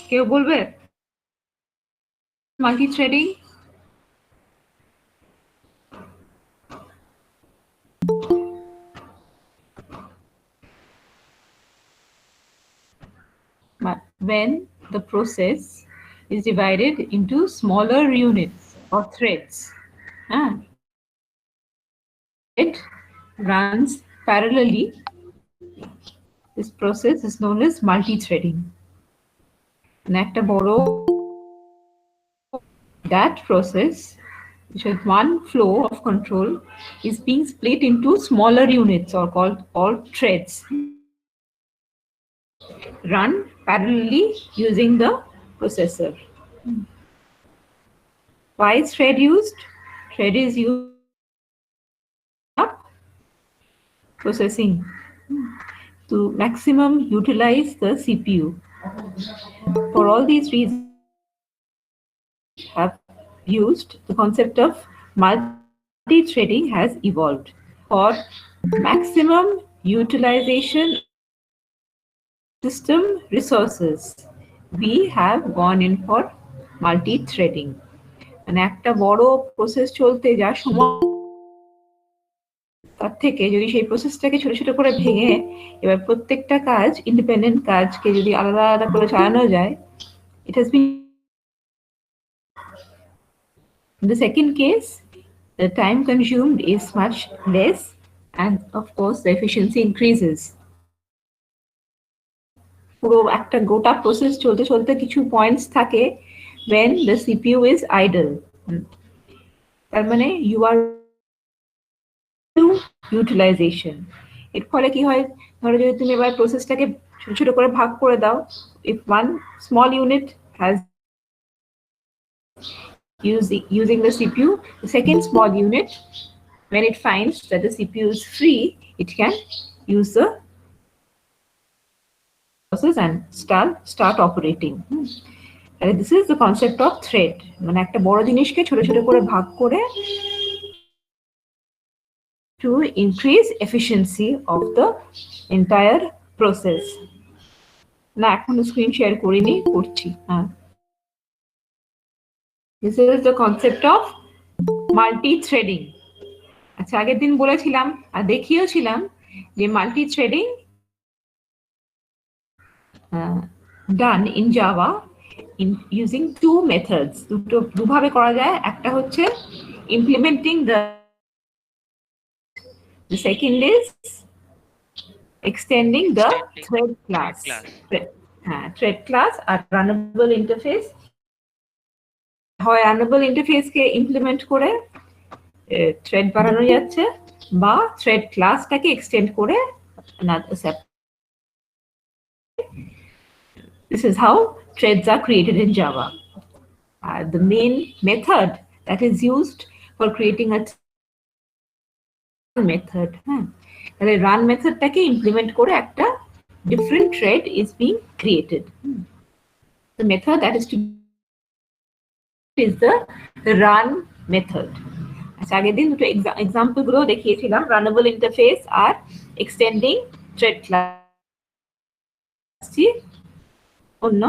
কেউ বলবে multi-threading? When the process is divided into smaller units or threads, it runs parallelly. This process is known as multi-threading. একটা বড় that process, which has one flow of control, is being split into smaller units or called all threads, run parallelly using the processor. Why is thread used? Thread is used for processing to maximum utilize the CPU. For all these reasons, have used the concept of multi-threading has evolved. For maximum utilization system resources, we have gone in for multi-threading. মানে একটা বড় process চলতে যা সময় তার থেকে যদি সেই প্রসেসটাকে ছোট ছোট করে ভেঙে এবার প্রত্যেকটা কাজ ইন্ডিপেন্ডেন্ট কাজকে যদি আলাদা আলাদা করে চালানো যায়, it has been. In the second case, the time consumed is much less and of course the efficiency increases. পুরো একটা গোটা প্রসেস চলতে চলতে কিছু পয়েন্টস থাকে when the CPU is idle. তার মানে you are utilization. এর ফলে কি হয়, ধরো যদি তুমি এবার প্রসেসটাকে ছোট ছোট করে ভাগ করে দাও, if one small unit has using the CPU, the second small unit, when it finds that the CPU is free, it can use the process and start operating. This is the concept of thread. মানে একটা বড় জিনিসকে ছোট ছোট করে ভাগ করে to increase efficiency of the entire process. না এখনো স্ক্রিন শেয়ার করিনি, করছি। This is the concept of multi-threading. আচ্ছা, আগের দিন বলেছিলাম আর দেখিয়েছিলাম যে multi-threading done in Java in using two methods. দুভাবে করা যায়। একটা হচ্ছে implementing the second is extending the thread class. Thread class R runnable interface. হয় runnable interface কে implement করে thread বানানো যাচ্ছে বা thread classটাকে extend করে This is how threads are created in Java. The main method that is used for creating a method, the run methodটাকে implement করে একটা different thread is being created. The method that is to is the run method. আচ্ছা, আগের দিন দুটো example গুলো দেখিয়েছিলাম, runnable interface আর extending thread class. অন্য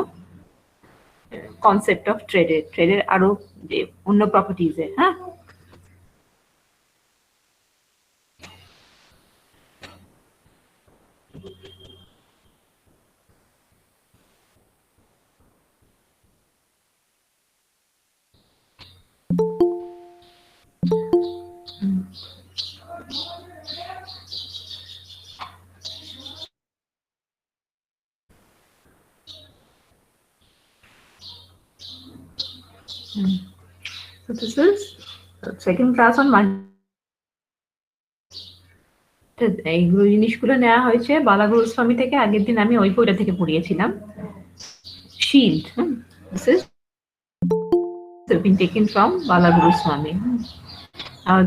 concept of থ্রেডের আরো যে অন্য প্রপার্টিজ এর। So this is the second class on এইগুলো জিনিসগুলো নেওয়া হয়েছে বালাগুরুস্বামী থেকে। আগের দিন আমি ওই বইটা থেকে পড়িয়েছিলাম, shield. This is been taken from Balaguruspami.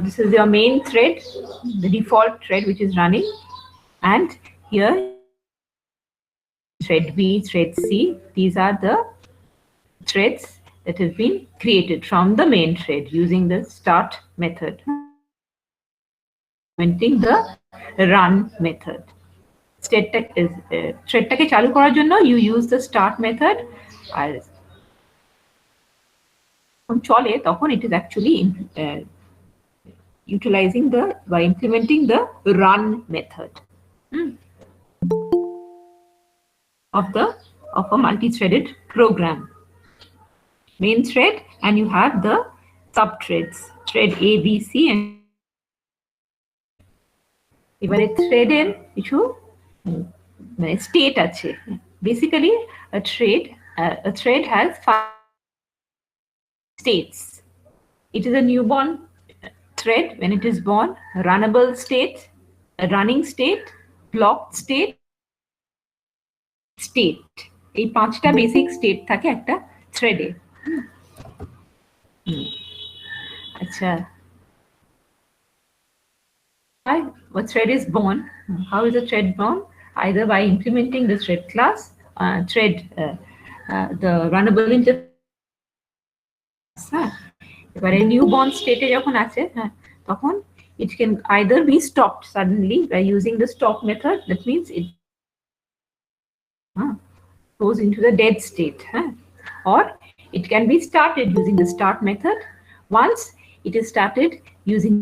This is your main thread, the default thread which is running, and here thread B, thread C. These are the threads that have been created from the main thread using the start method, implementing the run method. Threadটাকে চালু করার জন্য you use the start method, আর চলে তখন it is actually utilizing the by implementing the run method of a multi-threaded program. Main thread, and you have the sub-threads, thread A, B, C, and এবারে থ্রেডের কিছু state আছে. Basically, a thread has 5 states. It is a newborn thread when it is born, runnable state, a running state, blocked state. এই 5টা basic state থাকে একটা থ্রেডে. আচ্ছা, a thread is born. How is a thread born? Either by implementing the thread class, the runnable interface. এবারে newborn state যখন আছে, তখন it can either be stopped suddenly by using the stop method. That means it goes into the dead state, or it can be started using the start method. Once it is started using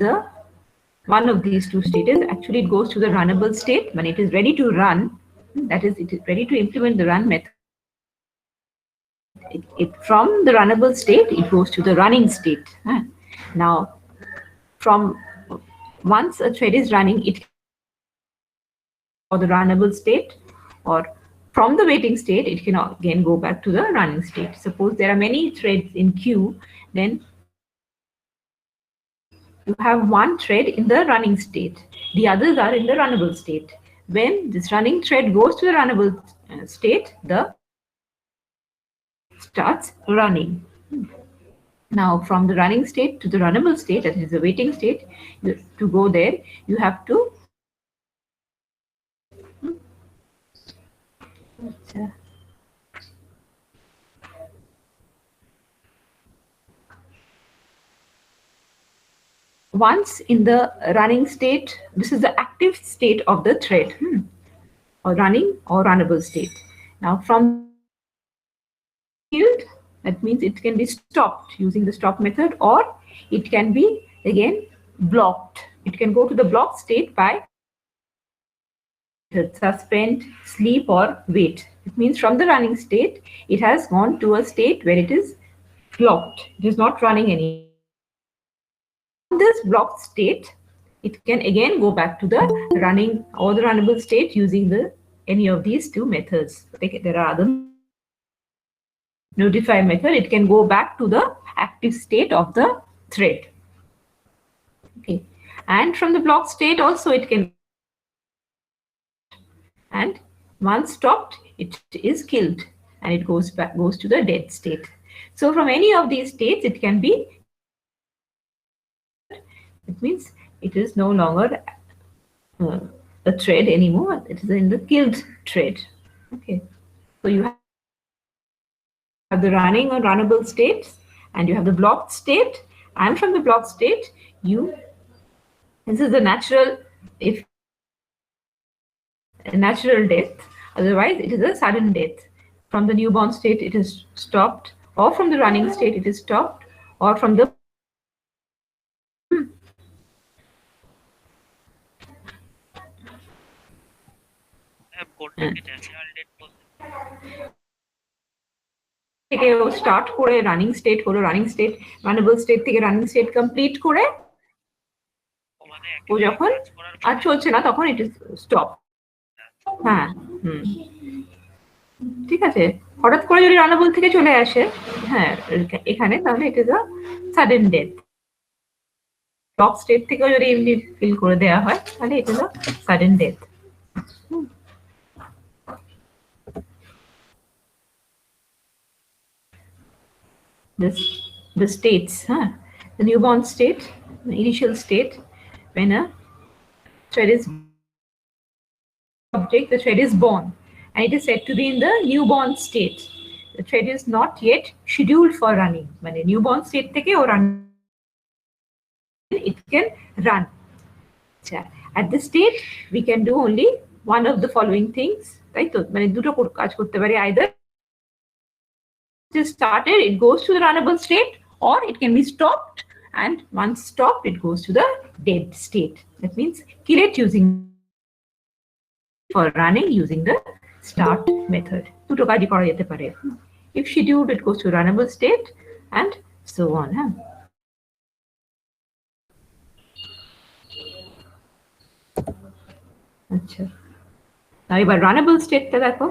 the one of these two states, actually it goes to the runnable state when it is ready to run. That is, it is ready to implement the run method. From the runnable state, it goes to the running state. Now, from once a thread is running, it or the runnable state, or from the waiting state, it can again go back to the running state. Suppose there are many threads in queue, then you have one thread in the running state. The others are in the runnable state. When this running thread goes to the runnable state, the starts running. Now, from the running state to the runnable state, that is the waiting state, to go there, you have to once in the running state, this is the active state of the thread, or running or runnable state. Now, from killed, that means it can be stopped using the stop method, or it can be again blocked. It can go to the blocked state by suspend, sleep, or wait. It means from the running state, it has gone to a state where it is blocked. It is not running anymore. In this blocked state, it can again go back to the running or the runnable state using any of these two methods. There are other notify method. It can go back to the active state of the thread. Okay, and from the blocked state also it can. And once stopped, it is killed and it goes to the dead state. So from any of these states, it can be. It means it is no longer a thread anymore. It is in the killed thread. Okay, so you have the running or runnable states, and you have the blocked state. And from the blocked state, this is the natural death. Otherwise, it is a sudden death. From the newborn state, it is stopped, or from the running state, it is stopped, or from the থেকে ও start করে running state হলো, running state runnable state থেকে running state complete করে ও যখন আর চলছে না তখন it is stop. হ্যাঁ, ঠিক আছে. হঠাৎ করে যদি রানেবল থেকে চলে আসে এখানে, তাহলে it is a sudden death. Block state থেকেও যদি এমনি ফিল করে দেওয়া হয় তাহলে it is a sudden death. The states, the newborn state, the initial state, when a thread is object, the thread is born, and it is said to be in the newborn state. The thread is not yet scheduled for running. When a newborn state theke or run, it can run. At this state, we can do only one of the following things. তাই তো, মানে দুটো কাজ করতে পারি, either just started it goes to the runnable state, or it can be stopped, and once stopped it goes to the dead state. That means kill it using for running using the start method. দুটো কাজই করা যেতে পারে। If scheduled it goes to runnable state and so on. আচ্ছা, এবার runnable state টা দেখো।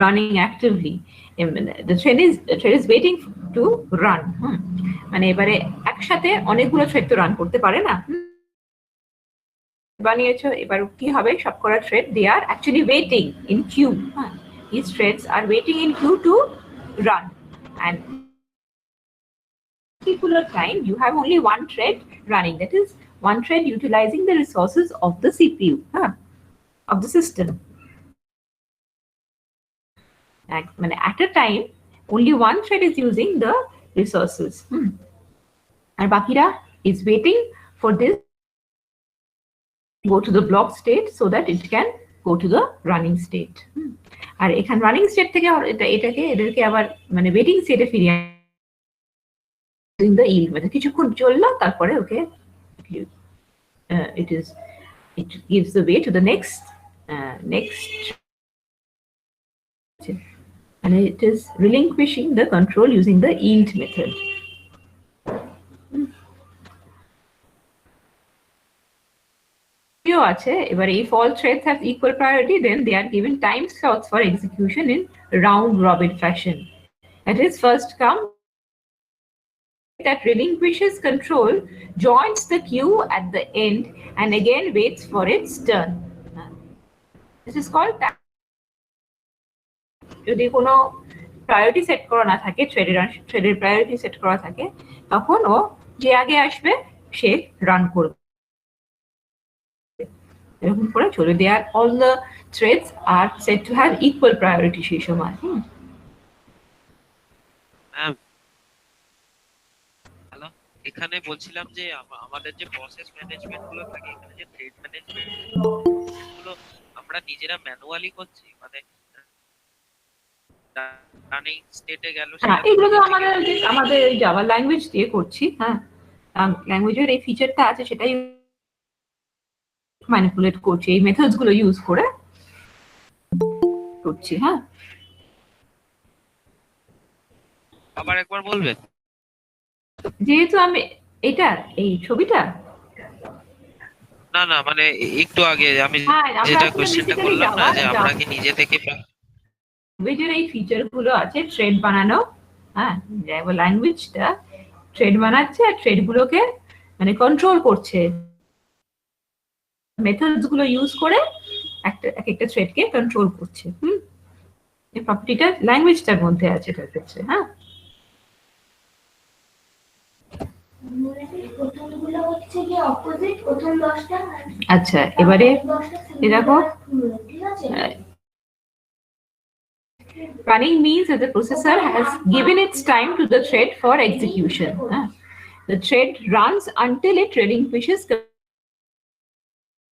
running actively, the thread is waiting to run. মানে এবারে একসাথে অনেকগুলো থ্রেড তো রান করতে পারে না, বানিয়েছো, এবার কি হবে, সবকটা thread they are actually waiting in queue. These threads are waiting in queue to run, and particular time you have only one thread running, that is one thread utilizing the resources of the CPU, of the system. মানে at a time only one thread is using the resources, and bakira is waiting for this go to the block state so that it can go to the running state. আর এখানে running state থেকে এদেরকে আবার মানে waiting স্টেটে ফিরিয়ে in the yield method কিছুক্ষণ চললো, তারপরে ওকে it gives the way to the next and it is relinquishing the control using the yield method. আছে এবার if all threads have equal priority then they are given time slots for execution in round robin fashion. That is, first come that relinquishes control joins the queue at the end and again waits for its turn. This is called যদি কোনো priority set করা না থাকে, থ্রেডের priority set করা থাকে, তখন ও যে আগে আসবে সে রান করবে, এরকম করে চলে। There all the threads are set to have equal priority সেই সময়। হ্যালো, এখানে বলছিলাম যে আমাদের যে প্রসেস ম্যানেজমেন্ট গুলো থাকে, এখানে যে থ্রেড ম্যানেজমেন্ট গুলো আমরা নিজেরা ম্যানুয়ালি করছি, মানে রানিং স্টেটে গেল সেটা এগুলো তো আমাদের জাভা ল্যাঙ্গুয়েজ দিয়ে করছি। ল্যাঙ্গুয়েজের এই ফিচারটা আছে, সেটাই ম্যানিপুলেট করছি, এই মেথডস গুলো ইউজ করে করছি। আবার একবার বলবেন? যেহেতু আমি এটা এই ছবিটা না মানে একটু আগে আমি যেটা কোশ্চেনটা করলাম না, যে আমরা কি নিজে থেকে ল্যাঙ্গুয়েজের এই ফিচার গুলো আছে, থ্রেড বানানো, জাভা ল্যাঙ্গুয়েজটা থ্রেড বানাচ্ছে আর থ্রেড গুলোকে মানে কন্ট্রোল করছে, মেথডস গুলো ইউজ করে একটা থ্রেডকে কন্ট্রোল করছে। এই প্রপার্টিটা ল্যাঙ্গুয়েজটার মধ্যে আছে এটার ক্ষেত্রে। আচ্ছা, এবারে দেখো running means that the processor has given its time to the thread for execution. The thread runs until it relinquishes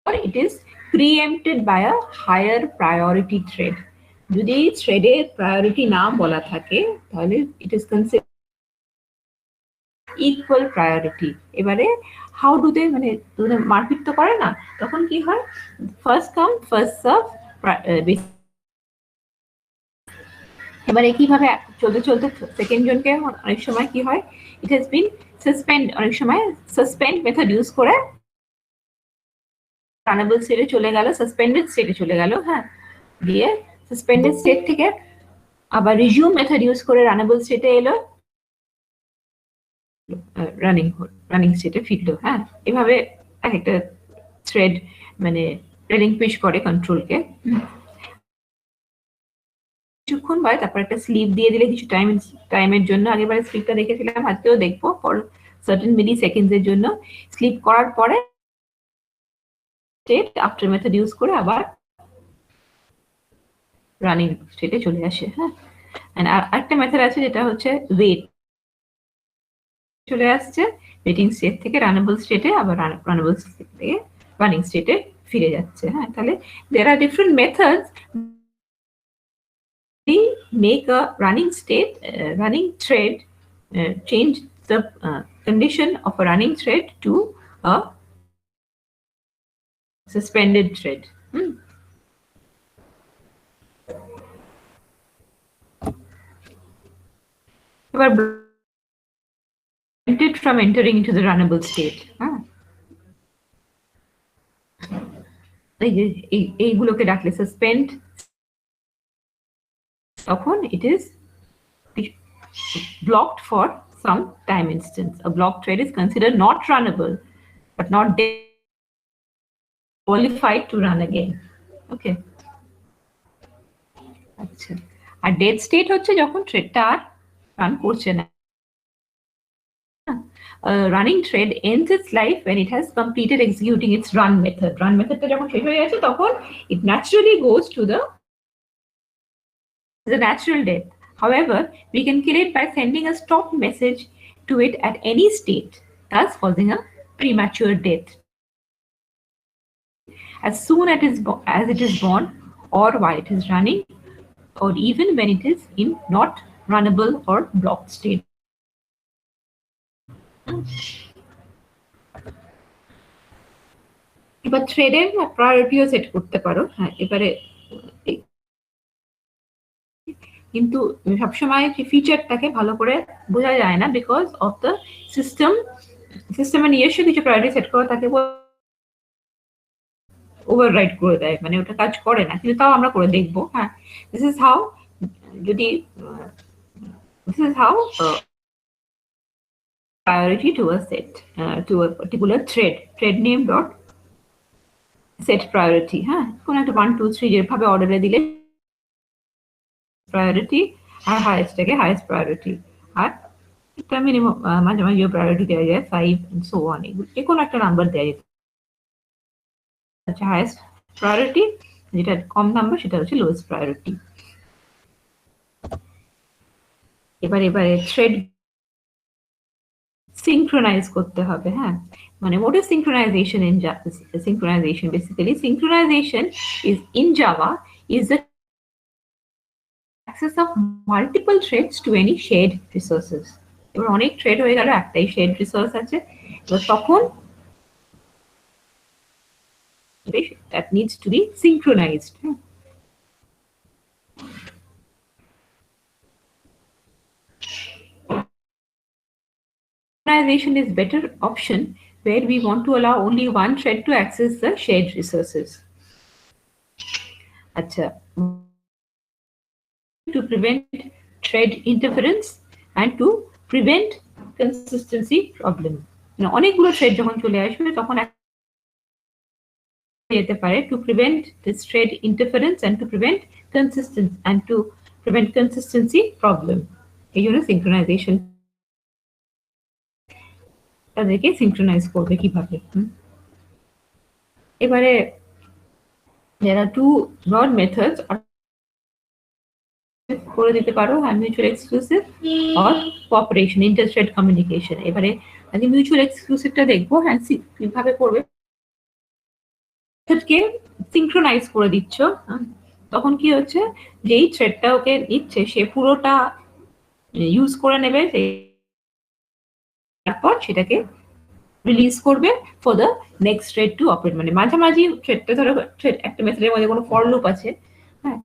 or it is preempted by a higher priority thread. যদি থ্রেডের প্রায়োরিটি না বলা থাকে তাহলে it is considered equal priority. এবারে how do they, মানে মারপিট তো করে না, তখন কি হয়, ফার্স্ট কাম ফার্স্ট সার্ভ। এবারে কিভাবে চলতে চলতে সেকেন্ড জনকে অনেক সময় কি হয়, ইট হ্যাজ বিন সাসপেন্ড, অনেক সময় সাসপেন্ড মেথড ইউজ করে রানেবল স্টেটে চলে গেল, সাসপেন্ডেড স্টেটে চলে গেল, দিয়ে সাসপেন্ডেড স্টেট থেকে আবার রিজিউম মেথড ইউজ করে রানেবল স্টেটে এলো, রানিং স্টেটে ফিরলো। এভাবে একটা থ্রেড মানে রিলিঙ্কুইশ করে কন্ট্রোলকে কিছুক্ষণ, বাই তারপর একটা স্লিপ দিয়ে দিলে কিছু টাইমের জন্য, আগেরবারে স্লিপটা দেখেছিলাম, আজকেও দেখবো, ফর সার্টেন মিলি সেকেন্ডস এর জন্য স্লিপ করার পরে স্টেট আফটার মেথড ইউজ করে আবার রানিং স্টেটে চলে আসে। আর একটা মেথড আছে যেটা হচ্ছে ওয়েট, চলে আসছে ওয়েটিং স্টেট থেকে রানেবল স্টেটে, আবার রানেবল স্টেট থেকে রানিং স্টেটে ফিরে যাচ্ছে। হ্যাঁ, তাহলে there are different methods we make a running thread change the condition of a running thread to a suspended thread. এবার prevented from entering into the runnable state. এইগুলোকে ডাকলে suspend, তখন it is blocked for some time instance. A blocked thread is considered not runnable, but not qualified to run again. Okay. আচ্ছা, আর dead state হচ্ছে যখন থ্রেডটা আর run করছে না। Running thread ends its life when it has completed executing its run method. Run মেথডটা যখন শেষ হয়ে গেছে তখন it naturally goes to the natural death. However, we can kill it by sending a stop message to it at any state, thus causing a premature death. As soon as it is born, or while it is running, or even when it is in not runnable or blocked state. এবার থ্রেডের প্রায়োরিটিও set করতে পারো। হ্যাঁ, এবারে কিন্তু সবসময় সেই ফিচারটাকে ভালো করে বোঝা যায় না, বিকজ অফ দ্য সিস্টেমের নিজস্ব কিছু প্রায়োরিটি সেট করা থাকে, ওভাররাইড করে দেয়, মানে ওটা কাজ করে না, কিন্তু তাও আমরা করে দেখবো। হ্যাঁ, this is how priority to a set to a particular thread name dot set priority. হ্যাঁ, কোন একটা 1 2 3 যেভাবে অর্ডারে দিলে প্রায়োরিটি, আর হাইয়েস্টটাকে হাইয়েস্ট প্রায়োরিটি, আর একটা মিনিমাম মাঝে মাঝে প্রায়োরিটি দেওয়া যায় 5 and so on, এগুলো যে কোনো একটা নাম্বার দেওয়া যেত। আচ্ছা, হাইয়েস্ট প্রায়োরিটি যেটা কম নাম্বার সেটা হচ্ছে লোয়েস্ট প্রায়োরিটি। এবারে থ্রেড সিঙ্ক্রোনাইজ করতে হবে। হ্যাঁ, মানে what is synchronization in synchronization? Basically, synchronization is in Java is the access of multiple threads to any shared resources. এবার অনেক থ্রেড হয়ে গেল, একটাই shared resource আছে, এবার তখন that needs to be synchronized. Synchronization is better option where we want to allow only one thread to access the shared resources. Acha, to prevent thread interference and to prevent consistency problem. অনেকগুলো thread যখন চলে আসবে তখন যেতে পারে to prevent this thread interference and to prevent consistency problem. এই জন্য synchronization তাদেরকে সিঙ্ক্রোনাইজ করবে কিভাবে। এবারে there are two broad methods করে দিতে পারো, mutual exclusive or cooperation, inter-thread communication. এবারে আমি মিউচুয়াল এক্সক্লুসিভটা দেখবো। হ্যাঁ, কিভাবে করবে, থ্রেডকে সিঙ্ক্রোনাইজ করে দিচ্ছ, তখন কি হচ্ছে, যেই থ্রেডটা ওকে দিচ্ছে সে পুরোটা ইউজ করে নেবে, তারপর সেটাকে রিলিজ করবে for the next thread two operate. মানে মাঝামাঝি থ্রেডটা, ধরো থ্রেড একটা মেথডের মধ্যে কোনো ফর লুপ আছে, হ্যাঁ,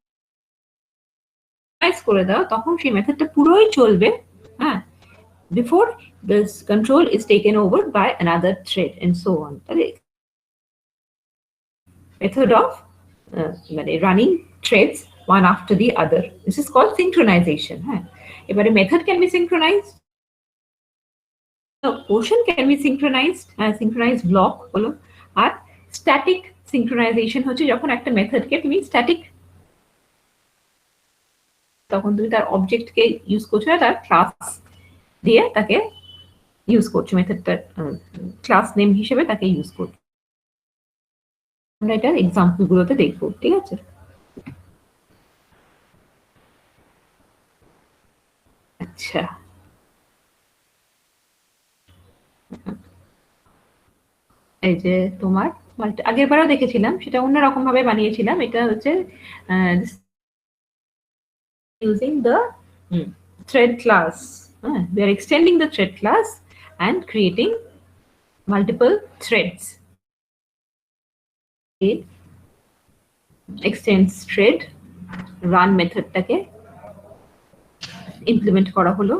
করে দাও, তখন সেই মেথডটা পুরোই চলবে, হ্যাঁ, before this control is taken over by another thread and so on. তাহলে মেথড অফ মানে running threads one after the other, this is called synchronization. হ্যাঁ, এবারে method can be synchronized, portion can be synchronized, synchronized block হলো। আর static synchronisation হচ্ছে যখন একটা মেথডকে তুমি static, তখন তুমি তার অবজেক্টকে ইউজ করছো না, তার ক্লাস দিয়ে তাকে ইউজ করছো, মেথডটা ক্লাস নেম হিসেবে তাকে ইউজ করছো। আমরা এটার এক্সাম্পল গুলোতে দেখবো, ঠিক আছে। আচ্ছা, এই যে তোমার আগের বারও দেখেছিলাম, সেটা অন্যরকম ভাবে বানিয়েছিলাম। এটা হচ্ছে using the thread class. We are extending the thread class and creating multiple threads. It extends thread run মেথডটাকে ইমপ্লিমেন্ট করা হলো।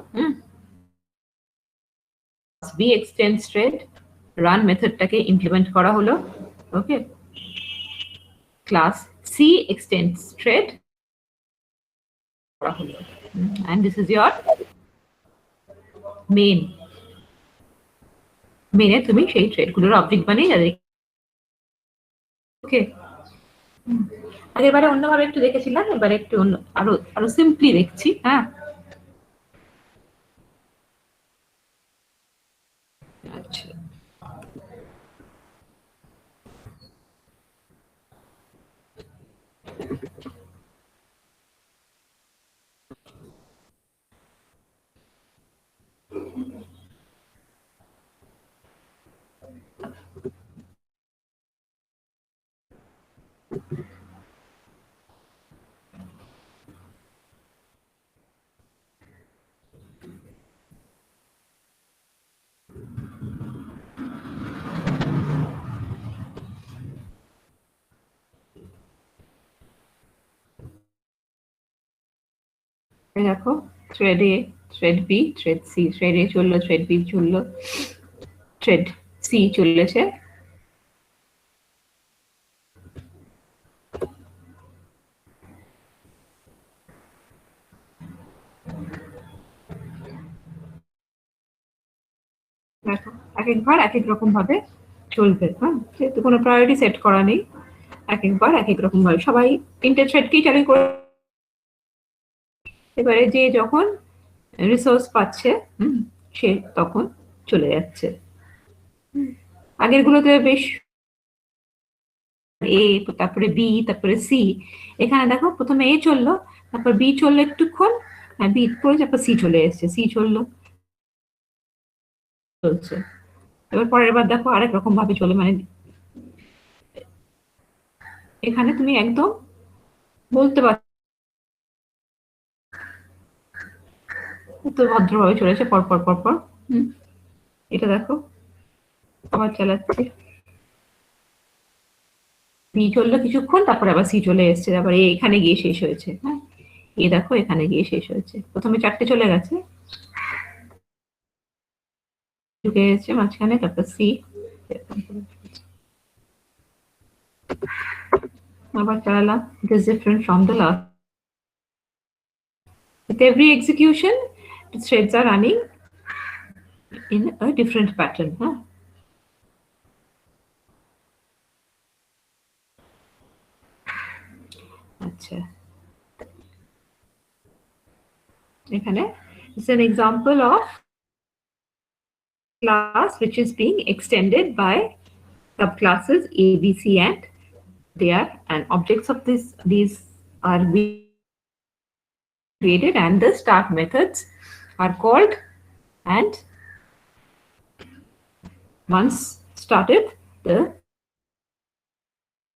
b extends thread run মেথডটাকে ইমপ্লিমেন্ট করা হলো। Okay, class c extends thread করা হলো। and this is your main মেনে তুমি সেই থ্রেডগুলোর অবজেক্ট বানিয়ে যাবে। ওকে, আগেরবারে অন্যভাবে একটু দেখেছিলাম, এবারে একটু অন্য আরো আরো সিম্পলি দেখছি। হ্যাঁ, আচ্ছা, দেখো thread A, thread B, thread C, thread A চললো, থ্রেড বি চললো, থ্রেড সি চলেছে। দেখো এক একবার এক এক রকম ভাবে চলবে। হ্যাঁ, যেহেতু কোনো প্রায়োরিটি সেট করা নেই, এক একবার এক এক রকম ভাবে সবাই তিনটে থ্রেডকেই চালু করে। এবারে যে যখন রিসোর্স পাচ্ছে সে তখন চলে যাচ্ছে। আগের গুলোতে বেশ এ, তারপরে বি, তারপরে সি। এখানে দেখো প্রথমে এ চললো, তারপর বি চললো একটুক্ষণ, বি পরে তারপর সি চলে এসছে, সি চললো, চলছে। এবার পরের বার দেখো আরেক রকম ভাবে চলে, মানে এখানে তুমি একদম বলতে পারছো তো ভদ্রভাবে চলেছে পরপর পরপর। এটা দেখো আবার চালাচ্ছে, বি চললো কিছুক্ষণ, তারপরে আবার সি চলে এসছে, তারপরে এখানে গিয়ে শেষ হয়েছে। হ্যাঁ, এ দেখো এখানে গিয়ে শেষ হয়েছে, প্রথমে চারটে চলে গেছে, ঢুকে গেছে মাঝখানে, তারপর সি, আবার চালালাম। It is different from the last. With every execution, the threads are running in a different pattern. Huh? আচ্ছা, এখানে it's an example of class which is being extended by subclasses A, B, C, and they are, and objects of these are being created, and the start methods are called, and once started the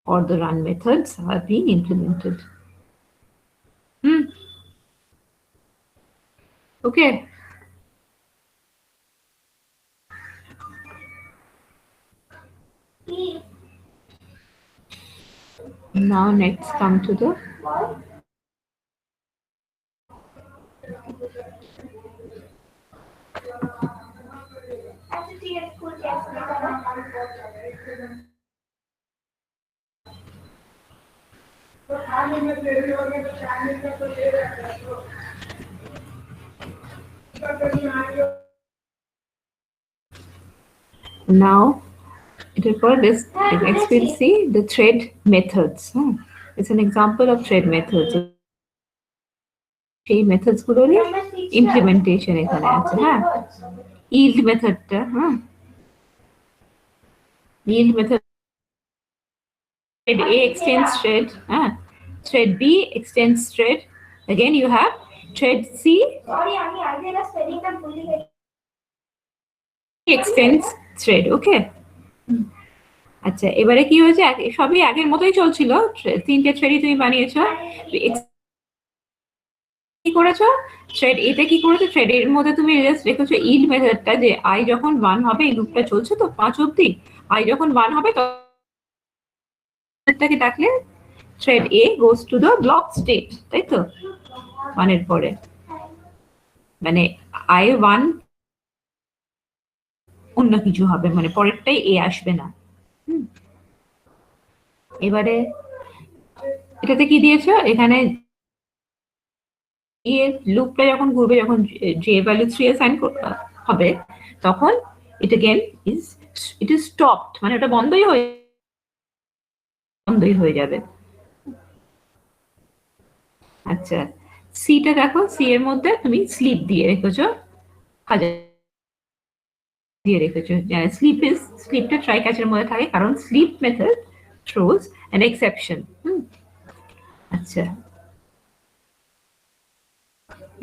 or the run methods are being implemented. Okay. Now next come to the now it is called this. Next we'll see the thread methods. It's an example of thread methods. সেই methods গুলোর implementation এখানে আছে। হ্যাঁ, yield মেথডটা, yield method, thread A extends thread, thread B extends thread, again you have thread C extends thread. Okay, আচ্ছা, এবারে কি হয়েছে, সবই আগের মতোই চলছিল, তিনটে থ্রেডই তুমি বানিয়েছো, কি করেছো, থ্রেড এতে কি করেছো, থ্রেড এর মধ্যে তুমি জাস্ট রেখেছো ইল্ড মেথডটা, যে আই যখন 1 হবে, এই লুপটা চলছে তো 5 অবধি, আই যখন 1 হবে তখন ডাকলে thread A goes to the block state, তাই তো, 1 এর পরে, মানে আই 1 অন্য কিছু হবে, মানে পরেরটাই এ আসবে না। এবারে এটাতে কি দিয়েছো, এখানে লুপটা যখন ঘুরবে, যখন যে ভ্যালু 3 অ্যাসাইন হবে, তখন ইট अगेन ইট ইজ স্টপড, মানে ওটা বন্ধই হয়ে যাবে। আচ্ছা, সিটা দেখো, সি এর মধ্যে তুমি স্লিপ দিয়ে রেখেছো, দিয়ে রেখেছো, স্লিপটা ট্রাই ক্যাচের মধ্যে থাকে, কারণ sleep method throws an exception. আচ্ছা,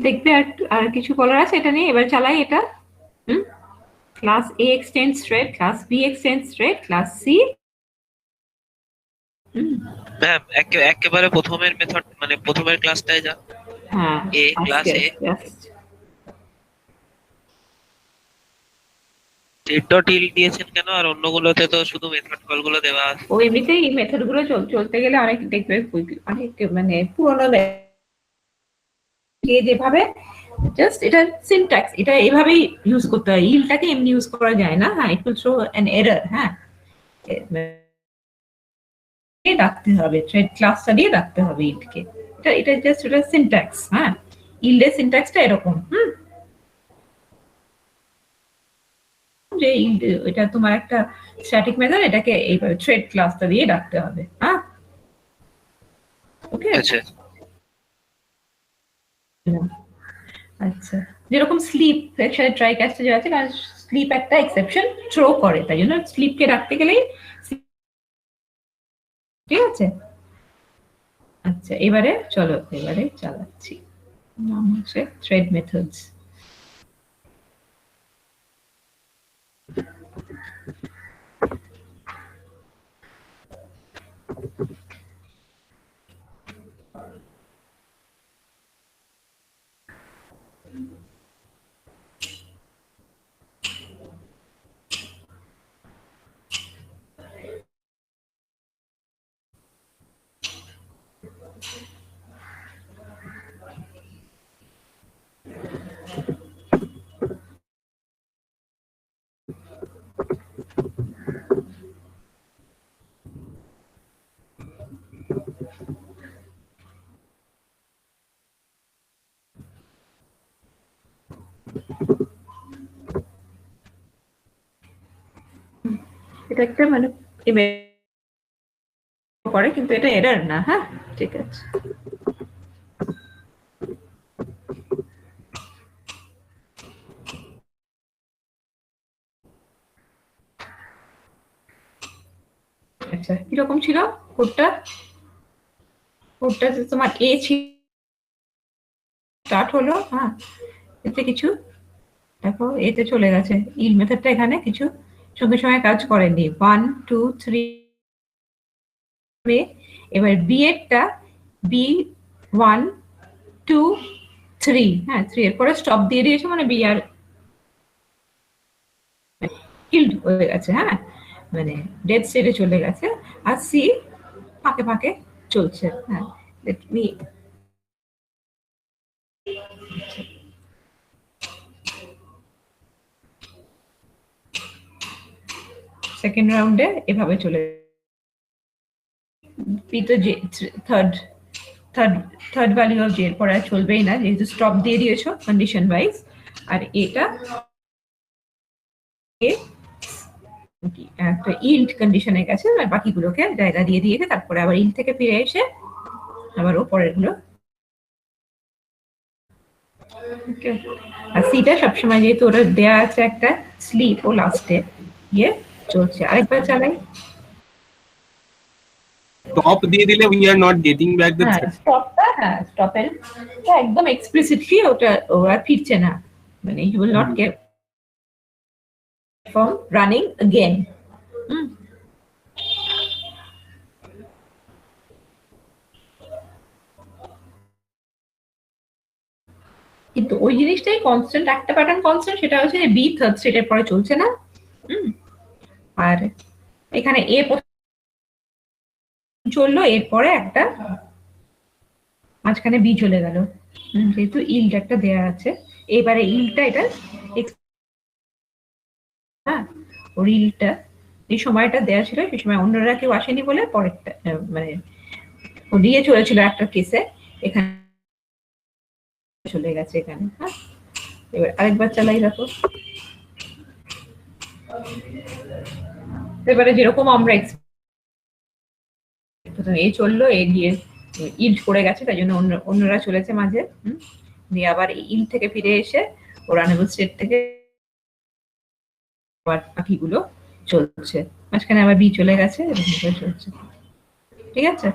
দেখবে আর কিছু বলার আছে এটা নিয়ে, এবার চালাই এটা। Class A extends thread, class B extends thread, class C ma'am একেবারে প্রথমের মেথড, মানে প্রথমের ক্লাসটায় যা, হ্যাঁ, এ ক্লাস এ টেল দিয়েছেন কেন, আর অন্যগুলোতে তো শুধু মেথড কল গুলো দেওয়া আছে। ও এমনিতেই এই মেথড গুলো চলতে গেলে অনেক দেখবে, অনেক মানে পুরোনো যেভাবে জাস্ট এটা সিনট্যাক্স, এটা এইভাবেই ইউজ করতে হয়, ইলটাকে এমনি ইউজ করা যায় না। হ্যাঁ, it will show an error. হ্যাঁ, ডাকতে হবে, থ্রেড ক্লাসটা দিয়ে ডাকতে হবে ইলকে, এটা জাস্ট এটা সিনট্যাক্স। হ্যাঁ, ইল্ডের সিনট্যাক্সটা এরকম। যে এটা তোমার একটা স্ট্যাটিক মেথড, এটাকে এইভাবে থ্রেড ক্লাসটা দিয়ে ডাকতে হবে। হ্যাঁ, ওকে। আচ্ছা আচ্ছা, যেরকম স্লিপ একসাথে ট্রাই ক্যাচটা যে আছে, কারণ স্লিপ একটা এক্সেপশন থ্রো করে, তাই জন্য স্লিপকে রাখতে গেলেই, ঠিক আছে। আচ্ছা, এবারে চলো, এবারে চালাচ্ছি, নাম হচ্ছে থ্রেড মেথডস। এটা একটা মানে করে, কিন্তু এটা এরর না। হ্যাঁ, ঠিক আছে। আচ্ছা, কিরকম ছিল কোডটা, তোমার এ ছিল, স্টার্ট হলো। হ্যাঁ, এতে কিছু দেখো, এতে চলে গেছে, ইল মেথডটা এখানে কিছু সঙ্গে সঙ্গে কাজ করেনি। 1 2 3, এবার বি এরটা বি 1 2 3, হ্যাঁ 3 এর পরে স্টপ দিয়ে দিয়েছে, মানে বি আর কিল্ড হয়ে গেছে। হ্যাঁ, মানে ডেড স্টেটে চলে গেছে। আর সি ফাঁকে ফাঁকে চলছে। হ্যাঁ, লেট মি সেকেন্ড রাউন্ডে এভাবে চলে, পি তো যে third third third value of J এর পরে আর চলবেই না, যেহেতু স্টপ দিয়ে দিয়েছো কন্ডিশন ওয়াইজ। আর এটা একটা ইল্ড কন্ডিশনে গেছে, আর বাকিগুলোকে জায়গা দিয়ে দিয়েছে, তারপরে আবার ইল্ড থেকে ফিরে এসে আবার ও পরের গুলো। আর সিটা সবসময় যেহেতু ওটা দেয়া আছে একটা স্লিপ, ও লাস্টে গিয়ে চলছে। আরেকবার চালাই, স্টপ দিয়ে দিলে we are not getting back the thread. স্টপটা, হ্যাঁ স্টপের একদম এক্সপ্লিসিটলি ওরা ফিরছে না, মানে you will not get from running again. কিন্তু ওই জিনিসটাই কনস্ট্যান্ট, একটা প্যাটার্ন কনস্ট্যান্ট, সেটা হচ্ছে যে বি থার্ড স্টেটের পরে চলছে না। আর এখানে এ চললো, এরপরে একটা মাঝখানে বি চলে গেল, যেহেতু ইল্ড একটা দেয়া আছে। এবারে ইল্ডটা এটা হ্যাঁ, ওর ইল্ডটা যে সময়টা দেয়া ছিল সেই সময় অন্যরা কেউ আসেনি বলে পরেরটা মানে ও দিয়ে চলেছিল একটা কেসে, এখানে চলে গেছে এখানে। হ্যাঁ, এবার আরেকবার চালাই দেখো। এবারে যেরকম আমরা প্রথমে এ চললো, এ গিয়ে ইল্ড করে গেছে, তাই জন্য অন্যরা চলেছে মাঝে। দিয়ে আবার ইল্ড থেকে ফিরে এসে ও রানেবল স্টেট থেকে আবার বাকিগুলো চলছে, মাঝখানে আবার বি চলে গেছে, এরকম করে চলছে। ঠিক আছে?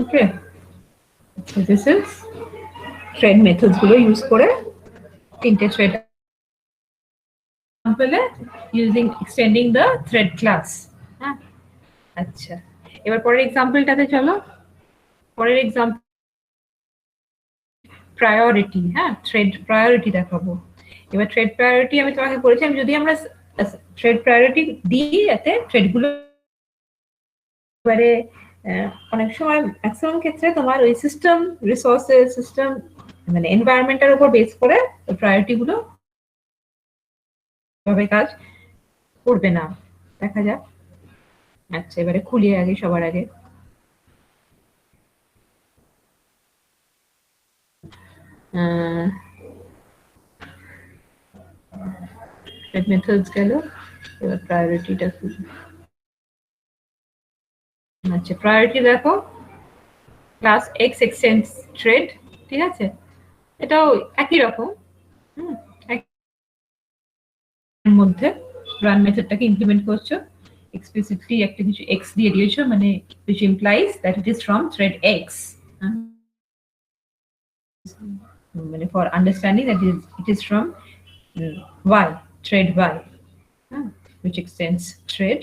Okay, this is thread methods গুলো ইউজ করে তিনটে থ্রেড এক্সাম্পলে using extending the thread class. হ্যাঁ, আচ্ছা, এবার পরের এক্সাম্পলটাতে চলো। পরের এক্সাম্পল প্রায়োরিটি। হ্যাঁ, থ্রেড প্রায়োরিটি দেখাবো। এবার থ্রেড প্রায়োরিটি আমি তোমাকে বলেছিলাম, যদি আমরা থ্রেড প্রায়োরিটি দিই এতে থ্রেডগুলো এবারে অনেক সময় ম্যাক্সিমাম ক্ষেত্রে তোমার ওই সিস্টেম রিসোর্সেস সিস্টেম মানে এনভায়রনমেন্টের উপর বেস করে প্রায়োরিটি গুলো ভাবে কাজ করবে না, দেখা যাক। আচ্ছা, এবারে খুলি আগে সবার আগে। মেথডস গেল, এবার প্রায়োরিটিটা খুলি। আচ্ছা, প্রায়োরিটি দেখো, ক্লাস এক্স এক্সটেন্স থ্রেড, ঠিক আছে? এটাও একই রকম। এর মধ্যে রান মেথডটাকে ইমপ্লিমেন্ট করছো, এক্সপ্লিসিটলি একটা কিছু এক্স দিয়ে দিয়েছো, মানে which implies that it is from thread x, মানে for understanding that it is from y, thread y, which extends thread।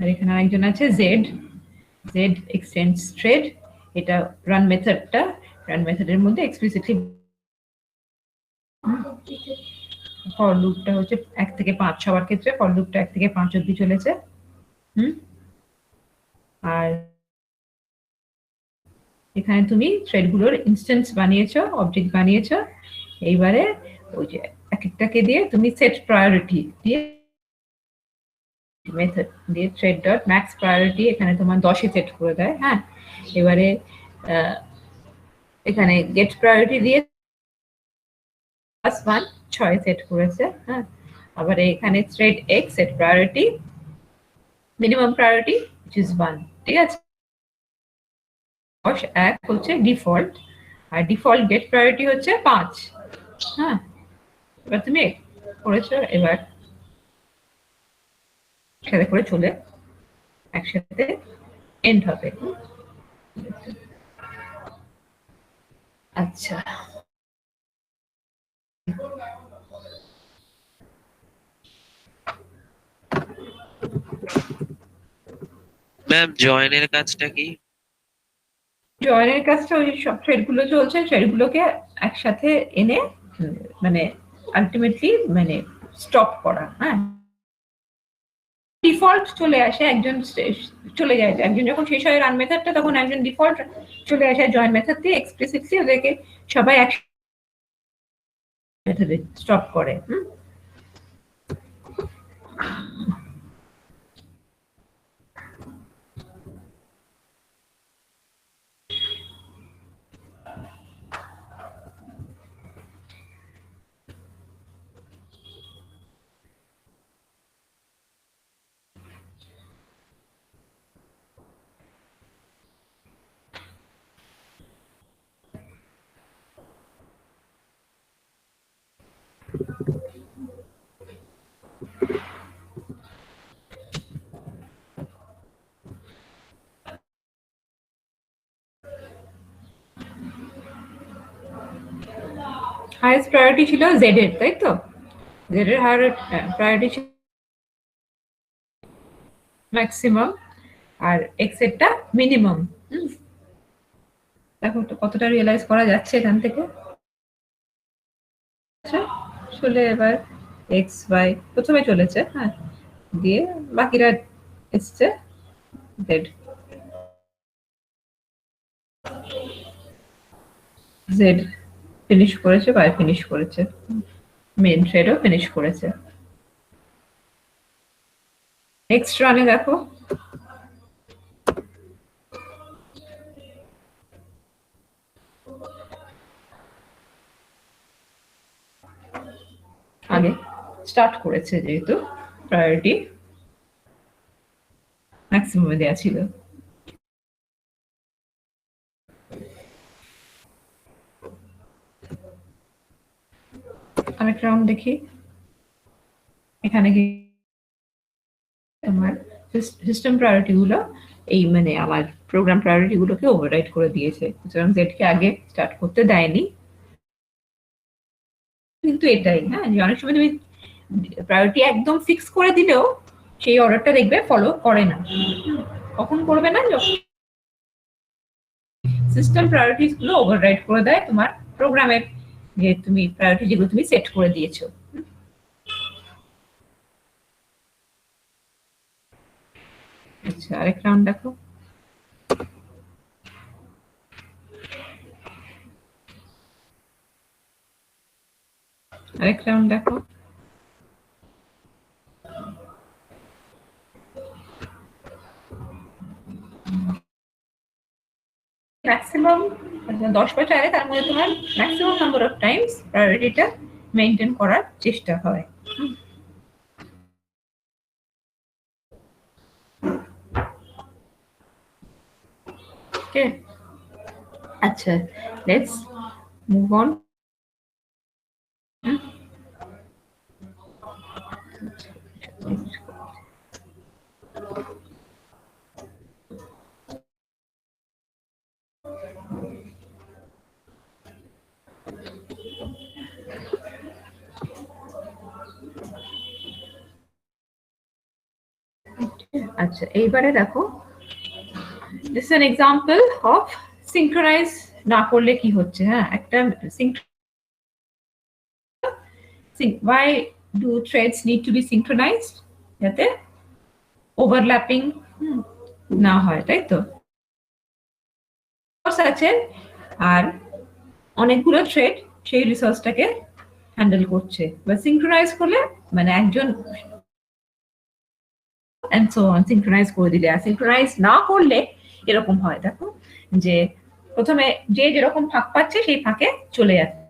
আর এখানে আরেকজন আছে z, z extends thread। এটা রান মেথডটা, রান মেথডের মধ্যে এক্সপ্লিসিটলি ফর লুপটা হচ্ছে 1 থেকে 5, সবার ক্ষেত্রে ফর লুপটা 1 থেকে 5 অবধি চলেছে। আর এখানে তুমি থ্রেডগুলোর ইনস্ট্যান্স বানিয়েছো, অবজেক্ট বানিয়েছো। এইবারে ওই যে এক একটাকে দিয়ে তুমি সেট প্রায়োরিটি দিয়ে মেথড দিয়ে থ্রেড ডট ম্যাক্স প্রায়োরিটি এখানে তোমার 10 এ সেট করে দেয়। হ্যাঁ, এবারে এখানে গেট প্রায়োরিটি দিয়ে +1 6 সেট করেছে। হ্যাঁ, আবার এখানে thread x set priority minimum priority which is 1। ঠিক আছে, 1 হচ্ছে ডিফল্ট, আর ডিফল্ট গেট প্রায়োরিটি হচ্ছে 5। হ্যাঁ, এবার তুমি করেছো, এবার একসাথে করে চলে একসাথে এন্ড হবে। আচ্ছা, ম্যাম জয়েনের কাজটা কি? জয়েনের কাজটা ওই সব থ্রেডগুলো চলছে, থ্রেডগুলোকে একসাথে এনে মানে আলটিমেটলি মানে স্টপ করা। হ্যাঁ, ডিফল্ট চলে আসে, একজন চলে যায়, একজন যখন শেষ হয় রান মেথডটা তখন একজন ডিফল্ট চলে আসে জয়েন মেথড দিয়ে এক্সপ্লিসিটলি ওদেরকে সবাই একসাথে স্টপ করে। হাইয়েস্ট প্রায়োরিটি ছিল z এর, তাই তো? z এর হায়ার প্রায়োরিটি ছিল ম্যাক্সিমাম, আর x এরটা মিনিমাম। দেখো তো কতটা রিয়েলাইজ করা যাচ্ছে এখান থেকে। আসলে এবার x y প্রথমে চলেছে, হ্যাঁ, দিয়ে বাকিরা এসছে z। z ফিনিশ করেছে, y ফিনিশ করেছে, মেন থ্রেডও ফিনিশ করেছে। নেক্সট রানে দেখো আগে স্টার্ট করেছে যেহেতু প্রায়োরিটি ম্যাক্সিমামে দেওয়া ছিল। আরেক রাউন্ড দেখি। এখানে কি আমার সিস্টেম প্রায়োরিটি গুলো এই মানে আমার প্রোগ্রাম প্রায়োরিটি গুলোকে ওভাররাইড করে দিয়েছে, সুতরাং জেড কে আগে স্টার্ট করতে দেয়নি। কিন্তু এটাই, হ্যাঁ, যে অনেক সময় তুমি প্রায়োরিটি একদম ফিক্স করে দিলেও সেই অর্ডারটা দেখবে ফলো করে না। কখন করবে না? যখন সিস্টেম প্রায়োরিটিস গুলো ওভাররাইড করে দেয় তোমার প্রোগ্রামের যে তুমি প্রায়োরিটি যেগুলো তুমি সেট করে দিয়েছো। আচ্ছা, আরেক রাউন্ড দেখো। আরেক রাউন্ড দেখো। ম্যাক্সিমাম 10টা চাইলে তার মধ্যে তোমার ম্যাক্সিমাম নাম্বার অফ টাইমস প্রায়োরিটিটা মেইনটেইন করার চেষ্টা হয়। ওকে, আচ্ছা, লেটস মুভ অন। আচ্ছা, এইবারে দেখো, this is an example of synchronise না করলে কি হচ্ছে। হ্যাঁ, একটা why do threads need to be synchronized? যাতে ওভারল্যাপিং না হয়, তাই তো? আছে আর অনেকগুলো থ্রেড সেই রিসোর্সটাকে হ্যান্ডেল করছে, বা সিঙ্ক্রোনাইজ করলে মানে একজন এন্ড সো অন সিঙ্ক্রোনাইজ করে দিলে। আর সিঙ্ক্রোনাইজ না করলে এরকম হয়, দেখো, যে প্রথমে যে যেরকম ফাঁক পাচ্ছে সেই ফাঁকে চলে যাচ্ছে।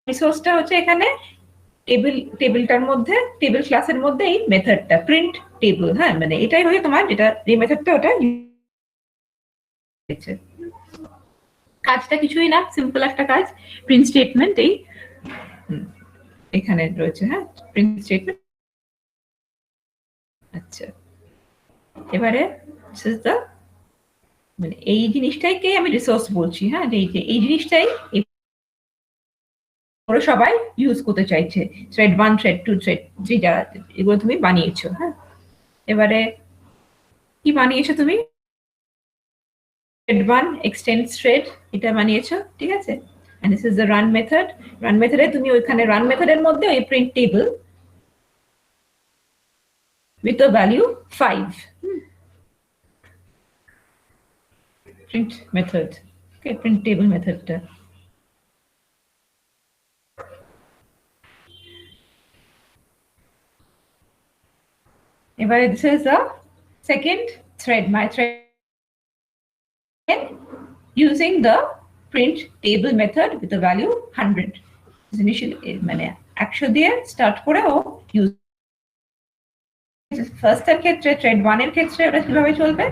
রিসোর্সটা হচ্ছে এখানে টেবিলটার মধ্যে, টেবিল ক্লাসের মধ্যে এই মেথডটা প্রিন্ট টেবিল, হ্যাঁ, মানে এটাই হচ্ছে তোমার যেটা এই মেথডটা ওটা কাজটা কিছুই না, সিম্পল একটা কাজ, প্রিন্ট স্টেটমেন্ট এই এখানে রয়েছে। হ্যাঁ, প্রিন্ট স্টেটমেন্ট। আচ্ছা, এবারে মানে এই জিনিসটাকে আমি রিসোর্স বলছি। হ্যাঁ, এই জিনিসটাই সবাই ইউজ করতে চাইছে, থ্রেড 1, থ্রেড 2, থ্রেড 3 যা এগুলো তুমি বানিয়েছো। হ্যাঁ, এবারে কি বানিয়েছো তুমি? থ্রেড 1 এক্সটেন্ডস থ্রেড, এটা বানিয়েছো, ঠিক আছে। and this is the run method. run মেথডে তুমি ওইখানে run মেথডের মধ্যে ওই print table with the value 5 print method, okay, print table মেথডটা। এবারে this is the second thread, my thread, using the print table method with the value 100 initially, মানে 100 দিয়ে start করে ও ইউজ। ফার্স্ট এর ক্ষেত্রে থ্রেড 1 এর ক্ষেত্রে ওটা কিভাবে চলবে?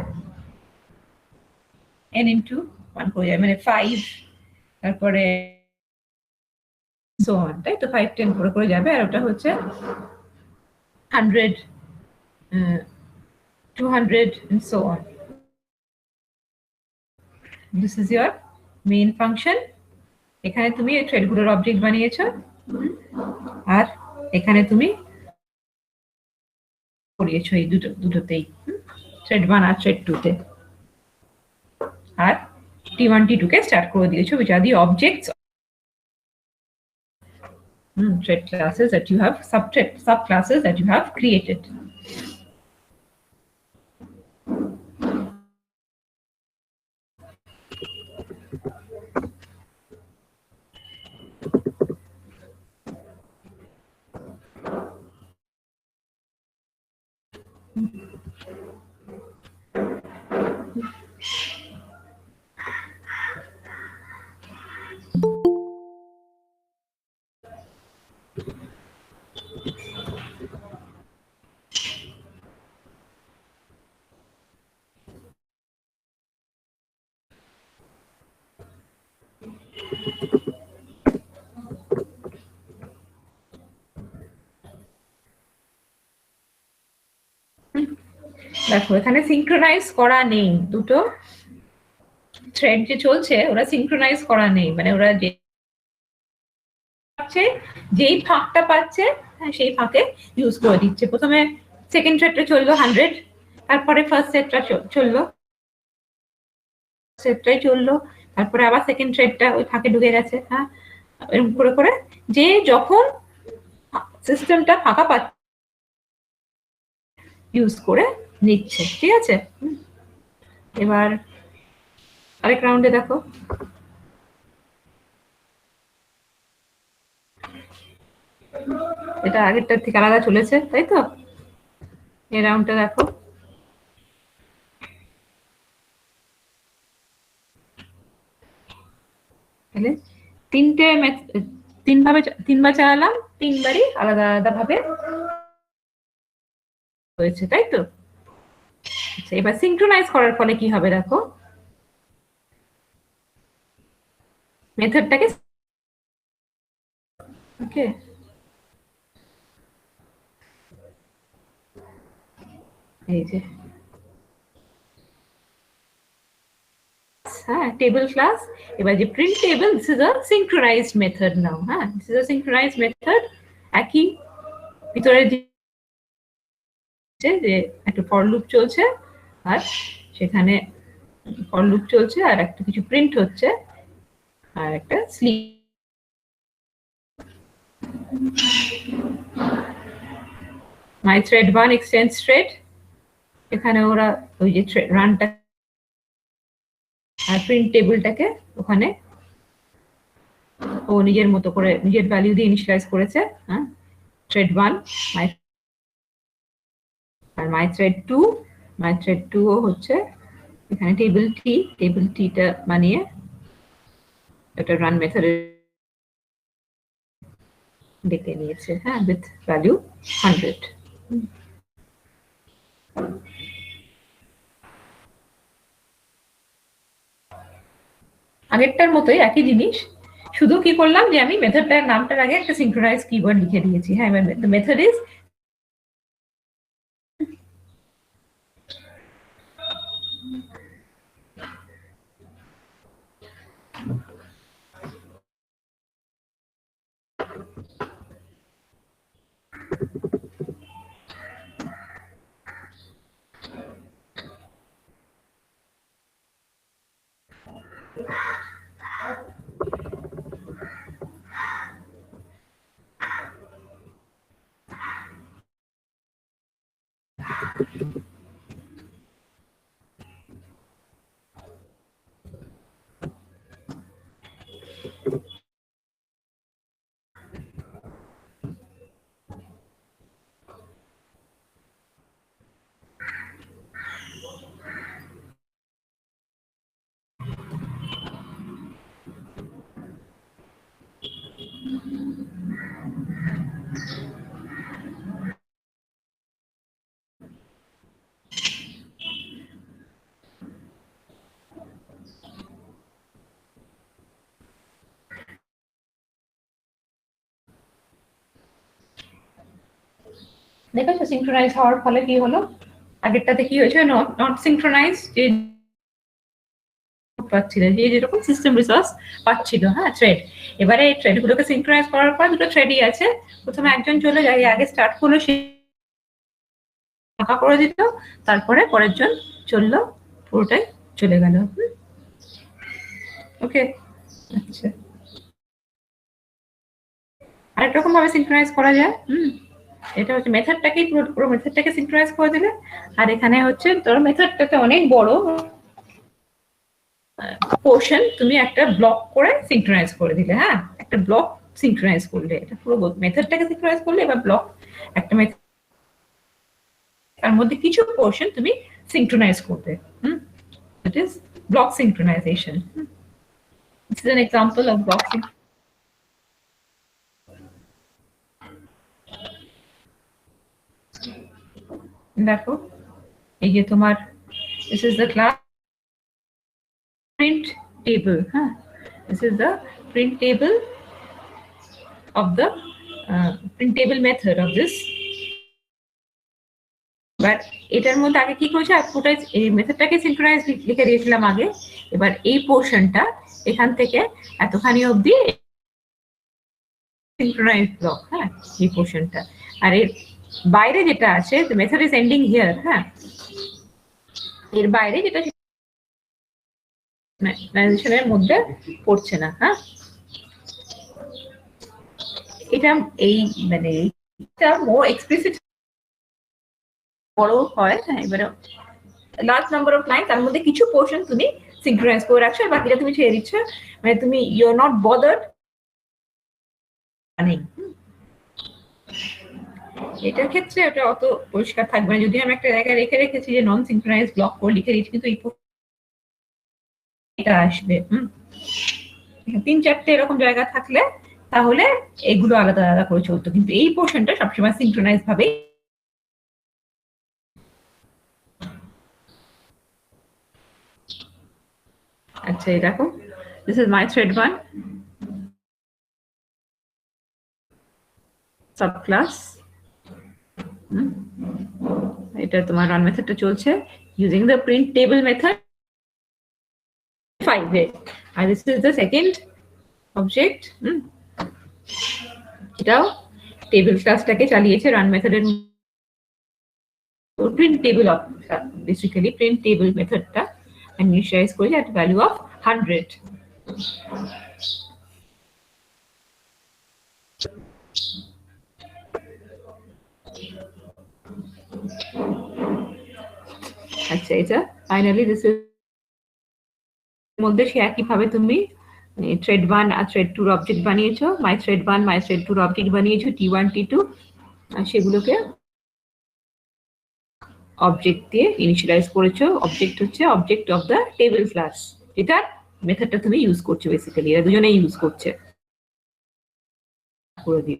n into 1 করে যাবে, মানে 5, তারপরে so on, তাই তো 5, 10 করে যাবে। আর ওটা হচ্ছে 100, 200 and so on. This is your main function, এখানে তুমি এই থ্রেডগুলোর অবজেক্ট বানিয়েছো, আর এখানে তুমি করিয়েছো এই দুটোতেই, থ্রেড 1 আর থ্রেড 2 তে। আর T1 T2 কে স্টার্ট করে দিয়েছো, which are the objects thread classes that you have, subclasses that you have created. দেখো এখানে সিঙ্ক্রোনাইজ করা নেই, দুটো থ্রেড যে চলছে ওরা সিঙ্ক্রোনাইজ করা নেই, মানে ওরা যে যেই ফাঁকটা পাচ্ছে সেই ফাঁকে ইউজ করে দিচ্ছে। প্রথমে সেকেন্ড থ্রেডটা চললো 100, তারপরে ফার্স্ট সেটটা চললো, সেটটাই চললো, তারপরে আবার সেকেন্ড থ্রেডটা ওই ফাঁকে ঢুকে গেছে। হ্যাঁ, এরকম করে করে যে যখন সিস্টেমটা ফাঁকা পাচ্ছে ইউজ করে নিচ্ছে। ঠিক আছে, এবার আরেক রাউন্ডে দেখো, এটা আগেরটার থেকে আলাদা চলেছে, তাই তো? এই রাউন্ডটা দেখো, তাহলে তিনবার চালালাম, তিনবারই আলাদা আলাদা ভাবে হয়েছে, তাই তো? আচ্ছা, এবার সিঙ্ক্রোনাইজ করার ফলে কি হবে দেখো, মেথডটাকে ওকে এই যে হ্যাঁ টেবল ক্লাস, এবার যে print table, this is a synchronized method now. হ্যাঁ, this is a synchronized method. একই ভিতরে যে একটা ফর লুপ চলছে, আর সেখানে ফর লুপ চলছে, আর একটা কিছু প্রিন্ট হচ্ছে, আর একটা স্লিপ। মাই থ্রেড 1 এক্সচেঞ্জ থ্রেড, এখানে ওরা ওই যে রানটা আর প্রিন্ট টেবিলটাকে ওখানে ও নিজের মতো করে নিজের ভ্যালু দিয়ে ইনিশিয়ালাইজ করেছে। হ্যাঁ, থ্রেড 1 মাই, আর মাই থ্রেড 2 ও হচ্ছে এখানে টেবিল টিটা বানিয়ে একটা রান মেথডে ডেকে নিয়েছে। হ্যাঁ, উইথ ভ্যালু 100। আগেরটার মতোই একই জিনিস, শুধু কি করলাম যে আমি মেথডটার নামটার আগে একটা সিঙ্ক্রোনাইজ কিওয়ার্ড লিখে দিয়েছি। হ্যাঁ, দ্য মেথড ইজ দেখেছো সিঙ্ক্রোনাইজ হওয়ার ফলে কি হলো, আগেরটাতে কি হয়েছে নট সিঙ্ক্রোনাইজ, যে পাচ্ছি না, যে যেরকম সিস্টেম রিসোর্স পাচ্ছিল, হ্যাঁ থ্রেড। এবারে এই থ্রেডগুলোকে সিনক্রোনাইজ করার পর দুটো থ্রেডই আছে, প্রথমে একজন চলে যায়, আগে স্টার্ট করলো, সে ফাঁকা করে দিত, তারপরে পরের জন চললো, পুরোটাই চলে গেল। ওকে, আচ্ছা আরেক রকম ভাবে সিনক্রোনাইজ করা যায়। এটা হচ্ছে মেথডটাকে পুরো মেথডটাকে সিনক্রোনাইজ করে দিলে, আর এখানে হচ্ছে তোর মেথডটাতে অনেক বড় পোর্শন তুমি একটা ব্লক করে সিনক্রোনাইজ করে দিলে, হ্যাঁ একটা ব্লক সিনক্রোনাইজ করলে, এটা পুরো মেথডটাকে সিনক্রোনাইজ করলে, এবার ব্লক একটা মেথড তার মধ্যে কিছু পোর্শন তুমি সিনক্রোনাইজ করবে। That is block synchronization. This is an example of block synchronization. দেখো এই যে তোমার this is the class print table, হ্যাঁ this is the print table of the print table method of this. এবার এটার মধ্যে আগে কি করেছে, পুরোটাই এই মেথডটাকে সিনক্রোনাইজ লিখে দিয়েছিলাম আগে, এবার এই পোর্শনটা এখান থেকে এতখানি অবধি সিনক্রোনাইজ ব্লক, হ্যাঁ এই পোর্শনটা, আর এর বাইরে যেটা আছে the method is ending here, হ্যাঁ এর বাইরে যেটা সিনক্রোনাইজেশনের মধ্যে পড়ছে না, হ্যাঁ এটা এই মানে এটা মোর এক্সপ্লিসিট বড় হয়, হ্যাঁ এবারে লার্জ নাম্বার অফ লাইন, তার মধ্যে কিছু পোর্শন তুমি সিনক্রোনাইজ করে রাখছো, আর বাকিটা তুমি ছেড়ে দিচ্ছ, মানে তুমি you are not bothered running. এটার ক্ষেত্রে এটা অত পরিষ্কার থাকবে না, যদি আমি একটা জায়গায় রেখে রেখেছি যে নন সিনক্রোনাইজ ব্লক করে লিখে দিচ্ছি, কিন্তু এটা আসবে 3-4টে এরকম জায়গা থাকলে তাহলে এগুলো আলাদা আলাদা করে চলতো, কিন্তু এই পোর্শনটা সবসময় সিনক্রোনাইজ ভাবে। আচ্ছা এই দেখো this is my thread 1 subclass, এটা তোমার রান মেথডটা চলছে using the print table method 5 এ, আর this is the second object, এটাও টেবিল ক্লাসটাকে চালিয়েছে রান মেথডের print table of basically print table মেথডটা ইনিশিয়ালাইজ করে at value of 100। আচ্ছা এটা ফাইনালি দিস মধ্যে সে একই ভাবে তুমি থ্রেড 1 আর থ্রেড 2 এর অবজেক্ট বানিয়েছো, মাই থ্রেড 1 মাই থ্রেড 2 এর অবজেক্ট বানিয়েছো T1 T2, আর সেগুলোকে অবজেক্ট দিয়ে ইনিশিয়ালাইজ করেছো। অবজেক্ট হচ্ছে object of the table class, এটা মেথডটা তুমি ইউজ করছো, বেসিক্যালি এরা দুজনেই ইউজ করছে করে দিই।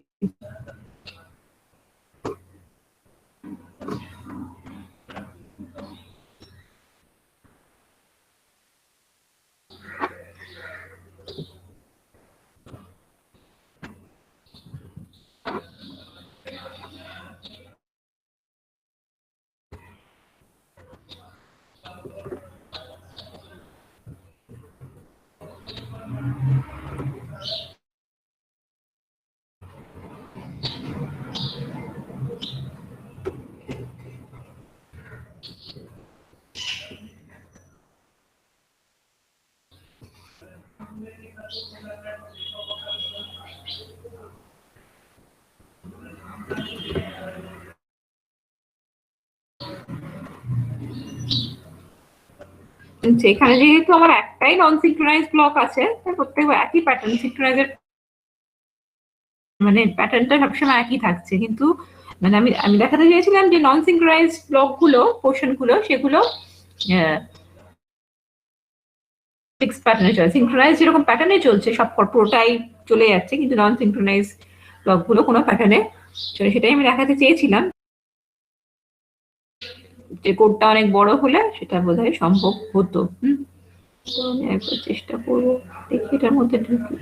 এখানে যেহেতু আমার একটাই নন সিনক্রোনাইজ ব্লক আছে, প্রত্যেকবার একই প্যাটার্ন সিনক্রোনাইজের মানে প্যাটার্নটা সবসময় একই থাকছে, কিন্তু মানে আমি দেখাতে চেয়েছিলাম যে নন সিনক্রোনাইজ ব্লক গুলো পোর্শন গুলো সেগুলো ফিক্স প্যাটার্নে চলে, সিনক্রোনাইজ যেরকম প্যাটার্নে চলছে সব পুরোটাই চলে যাচ্ছে, কিন্তু নন সিনক্রোনাইজ ব্লক গুলো কোনো প্যাটার্নে চলে, সেটাই আমি দেখাতে চেয়েছিলাম। যে কোডটা অনেক বড় হলে সেটা বোধহয় সম্ভব হতো। তো আমি একবার চেষ্টা করবো, দেখি এটার মধ্যে ঢুকি।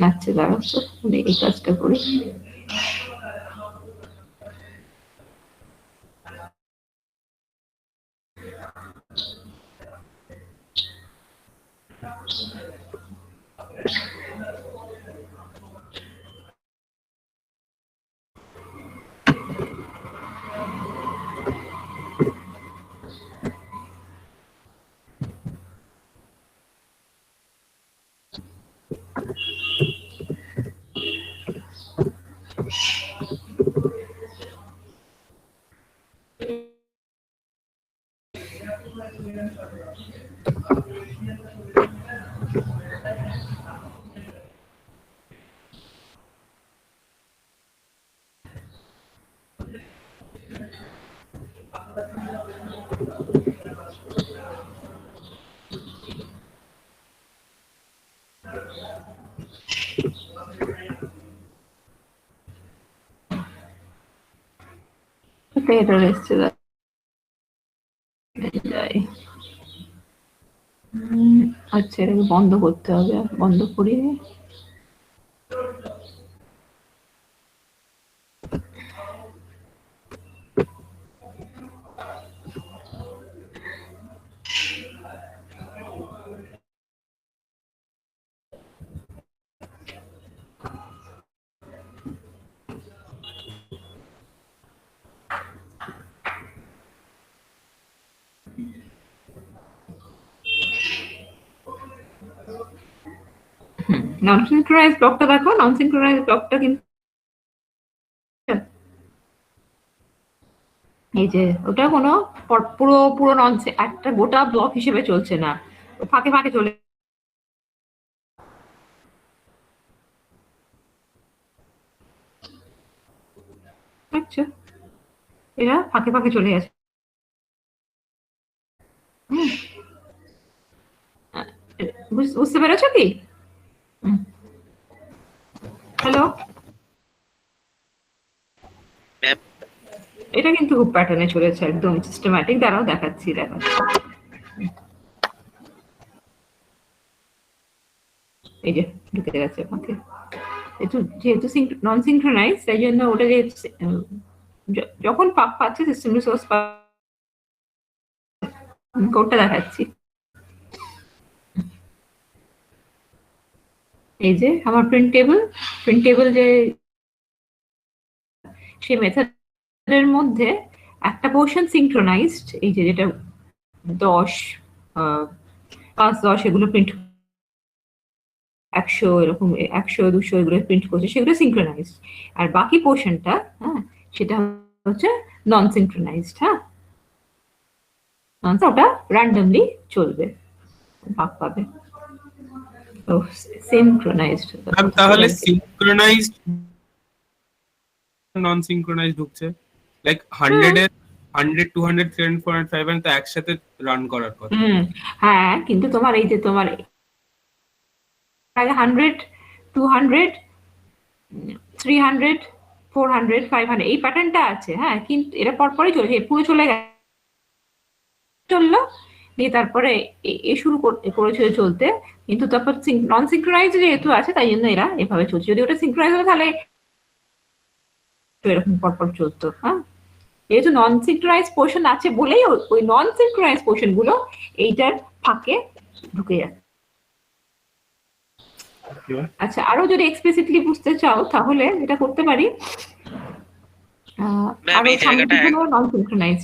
দেখাচ্ছে, দাঁড়াও তো এই কাজটা করি। এরর এসছে, যাই। আচ্ছা, এটাকে বন্ধ করতে হবে, বন্ধ করি। নন সিনক্রোনাইজ ব্লকটা দেখো, নন সিনক্রোনাইজ ব্লকটা কিন্তু এই যে ওটা কোনো পুরো পুরো নন, একটা গোটা ব্লক হিসেবে চলছে না, ফাঁকে ফাঁকে চলে। আচ্ছা, এরা ফাঁকে ফাঁকে চলে গেছে। বুঝতে পেরেছো কি? হ্যালো, এটা কিন্তু খুব প্যাটার্নে চলেছে, একদম সিস্টেম্যাটিক। দ্বারাও দেখাচ্ছি, দেখাচ্ছি। এই যে ঢুকে গেছে ফাঁকে, যেহেতু নন সিনক্রোনাইজ, তাই জন্য ওটা যে যখন পাক পাচ্ছে সিস্টেম রিসোর্স কোডটা দেখাচ্ছি। এই যে আমার প্রিন্টেবল যে সেই মেথডের মধ্যে একটা পোর্শন সিনক্রোনাইজড, এই যে যেটা 10, 5, 10 এগুলো প্রিন্ট, 100 এরকম 100, 200 এগুলো প্রিন্ট করছে, সেগুলো সিনক্রোনাইজড। আর বাকি পোর্শনটা, হ্যাঁ, সেটা হচ্ছে নন সিনক্রোনাইজড। হ্যাঁ, ওটা র্যান্ডমলি চলবে, ভাগ পাবে। সিনক্রোনাইজড তাহলে সিনক্রোনাইজড নন সিনক্রোনাইজড ঢুকছে, লাইক 100 এর 100, 200, 300, 400, 500 তো একসাথে রান করার কথা। হ্যাঁ, কিন্তু তোমার এই যে তোমার 100, 200, 300, 400, 500 এই প্যাটার্নটা আছে। হ্যাঁ, কিন্তু এরা পরপরই চলছে, পুরো চলে গেছে, চললো দিয়ে তারপরে এ শুরু করেছিল চলতে। কিন্তু তারপর নন সিনক্রোনাইজ যেহেতু আছে, তাই জন্য এরা এভাবে চলছে। যদি ওটা সিনক্রোনাইজ হতো তাহলে এরকম পরপর চলতো। হ্যাঁ, যেহেতু নন সিনক্রোনাইজ পোর্শন আছে বলেই ওই নন সিনক্রোনাইজ পোর্শন গুলো এইটার ফাঁকে ঢুকে যাচ্ছে। আচ্ছা, আরো যদি এক্সপ্লিসিটলি বুঝতে চাও তাহলে এটা করতে পারি। আরো সামগ্রিকভাবে নন সিনক্রোনাইজ,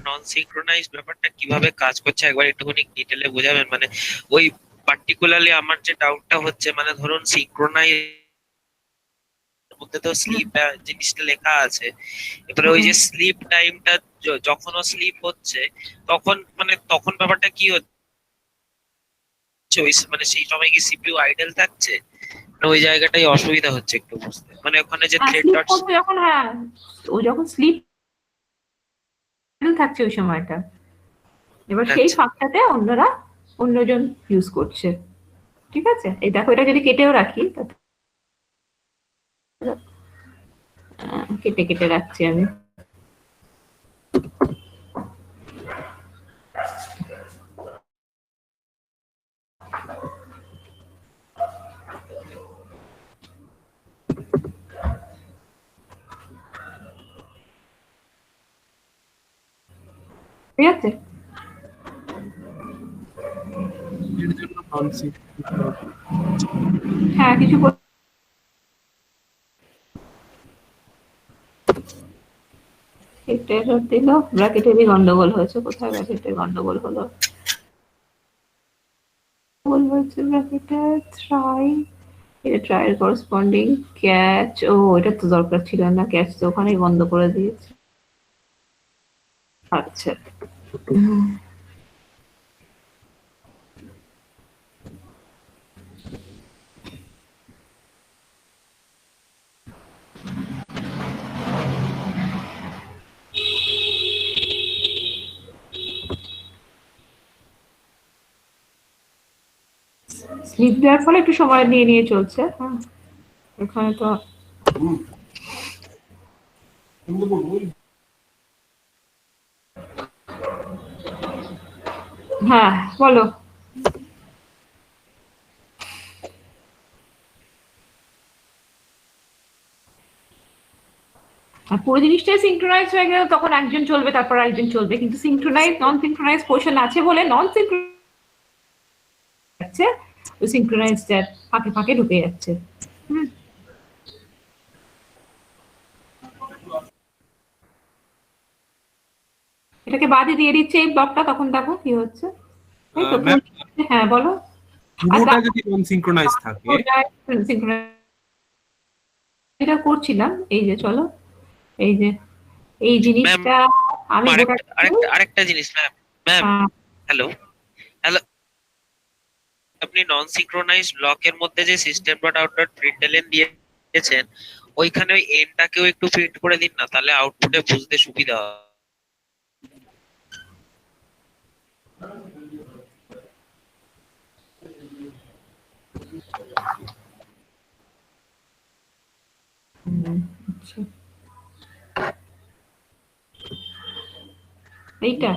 নন সিনক্রোনাইজ ব্যাপারটা কিভাবে কাজ করছে একবার একটুখানি ডিটেইলে বোঝাবেন? মানে ওই পার্টিকুলারলি আমার যে ডাউটটা হচ্ছে, মানে ধরুন সিনক্রোনাইজ মধ্যে তো স্লিপ জিনিসটা লেখা আছে, এবারে ওই যে স্লিপ টাইমটা যখন ও স্লিপ হচ্ছে তখন মানে তখন ব্যাপারটা কি হচ্ছে, ওই মানে সেই সময় কি সিপিইউ আইডল থাকছে? ওই জায়গাটাই অসুবিধা হচ্ছে একটু বুঝতে, মানে ওখানে যে থ্রেড ডট যখন, হ্যাঁ, ও যখন স্লিপ থাকছে ওই সময়টা, এবার সেই ফাঁকটাতে অন্যজন ইউজ করছে। ঠিক আছে, এই দেখো, এটা যদি কেটেও রাখি, কেটে কেটে রাখছি আমি। ঠিক আছে? এর জন্য নন সিঙ্ক্রোনাইজ হ্যাঁ, কিছু একটা এরর দিল, ব্র্যাকেটেরই গন্ডগোল হয়েছে। কোথায় ব্র্যাকেটের গন্ডগোল হলো? হচ্ছে ব্র্যাকেটের ট্রাই, এটা ট্রাইয়ের করসপন্ডিং ক্যাচ। ও, এটা তো দরকার ছিল না, ক্যাচ তো ওখানেই বন্ধ করে দিয়েছে। আচ্ছা, স্লিপ দেওয়ার ফলে একটু সময় নিয়ে নিয়ে চলছে। হ্যাঁ, এখানে তো হ্যাঁ, বলো। আর পুরো জিনিসটাই সিঙ্ক্রোনাইজ হয়ে গেল, তখন একজন চলবে, তারপর একজন চলবে। কিন্তু সিঙ্ক্রোনাইজ নন সিঙ্ক্রোনাইজ পোর্শন আছে বলে নন সিঙ্ক্রোনাইজ যাচ্ছে, ওই সিঙ্ক্রোনাইজটার ফাঁকে ফাঁকে ঢুকে যাচ্ছে। হুম, এটাকে বাদে দিয়ে দিচ্ছে এই ব্লকটা, তখন দেখো কি হচ্ছে। তাই তো? ম্যাম হ্যাঁ, বলো। পুরোটা যদি নন সিঙ্ক্রোনাইজ থাকে এটা করছিলাম, এই যে চলো, এই যে এই ম্যাম জিনিসটা আমি আরেকটা জিনিস ম্যাম। ম্যাম হ্যালো হ্যালো, আপনি নন সিঙ্ক্রোনাইজ ব্লকের মধ্যে যে সিস্টেম ডট আউট ডট প্রিন্টএলএন দিয়েছেন, ওইখানে ওই এন্ডটাকেও একটু প্রিন্ট করে দিন না, তাহলে আউটপুটে বুঝতে সুবিধা হবে। আচ্ছা, এইটা,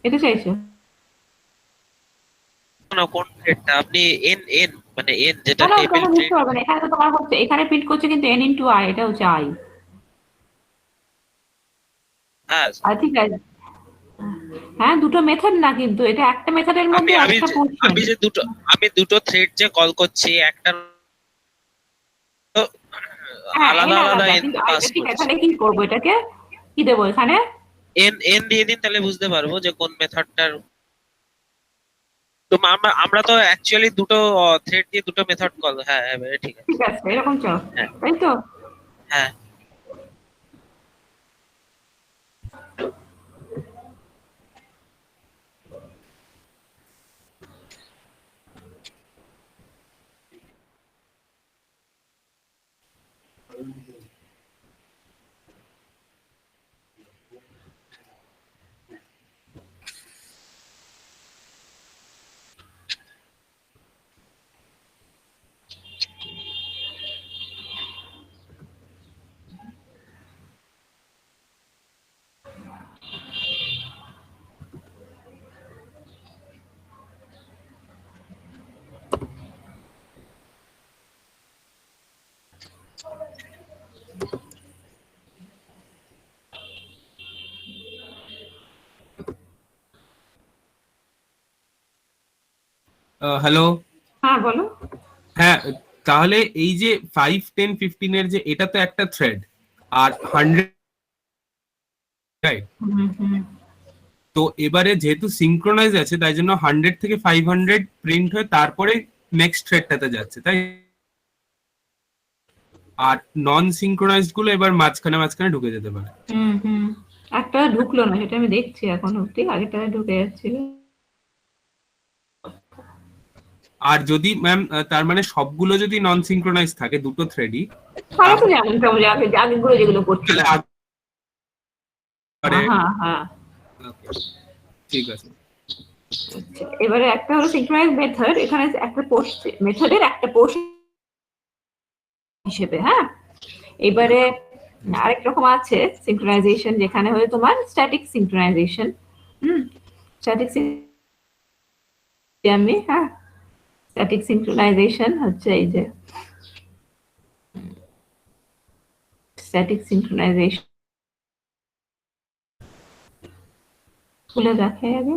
এটা চাইছো? না, কোন থ্রেডটা আপনি এন এন মানে এন যেটা না, টেবিল ওখানে বুঝতে প্রিন্ট। পারবে না। এখানে তো তোমার হচ্ছে, এখানে প্রিন্ট করছে কিন্তু n ইন্টু i, এটা হচ্ছে i। হ্যাঁ, আর ঠিক আছে। হ্যাঁ, দুটো মেথড না, কিন্তু এটা একটা মেথডের আমি মধ্যে আমি একটা যে পোর্শন। আমি যে দুটো আমি দুটো থ্রেড যে কল করছি, একটা তো হ্যাঁ, আলাদা n আলাদা আলাদা, এন কিন্তু পাস ঠিক আছে, করছি। তাহলে কি করবো? এটাকে কি দেবো এখানে? এন এন দিয়ে দিন, তাহলে বুঝতে পারবো যে কোন মেথডটার। তো আমরা তো অ্যাকচুয়ালি দুটো থ্রেড দিয়ে দুটো মেথড কল। হ্যাঁ হ্যাঁ, ঠিক আছে। ঠিক আছে, এরকম চল, হ্যাঁ তাই তো? হ্যাঁ। হ্যালো। হ্যাঁ, বলো। হ্যাঁ, তাহলে এই যে 5 10 15 এর যে এটা তো একটা থ্রেড, আর 100, রাইট? হুম হুম। তো এবারে যেহেতু সিঙ্ক্রোনাইজ আছে, তাই জন্য 100 থেকে 500 প্রিন্ট হয়ে তারপরে নেক্সট থ্রেডটাতে যাচ্ছে, তাই? আর নন সিঙ্ক্রোনাইজড গুলো এবার মাঝখানে মাঝখানে ঢুকে যেতে পারে। হুম হুম। একটা ঢুকলো না, সেটা আমি দেখছি এখন অব্দি, আগেটা ঢুকে যাচ্ছিল। আর যদি ম্যাম তার মানে সবগুলো যদি নন সিঙ্ক্রোনাইজ থাকে দুটো থ্রেডই, তাহলে তো যেমন তেমন আগেগুলো যেগুলো তাহলে করছিলাম। হ্যাঁ হ্যাঁ। ওকে, ঠিক আছে। আচ্ছা, এবারে একটা হলো সিঙ্ক্রোনাইজ মেথড, এখানে একটা পোস্ট মেথডের একটা পোস্ট হিসেবে। হ্যাঁ, এবারে আরেক রকম আছে সিঙ্ক্রোনাইজেশন, যেখানে হলো তোমার স্ট্যাটিক সিঙ্ক্রোনাইজেশন। স্ট্যাটিক আমি, হ্যাঁ, স্ট্যাটিক সিঙ্ক্রোনাইজেশন হচ্ছে এই যে স্ট্যাটিক সিঙ্ক্রোনাইজেশন খুলে দেখাই আগে।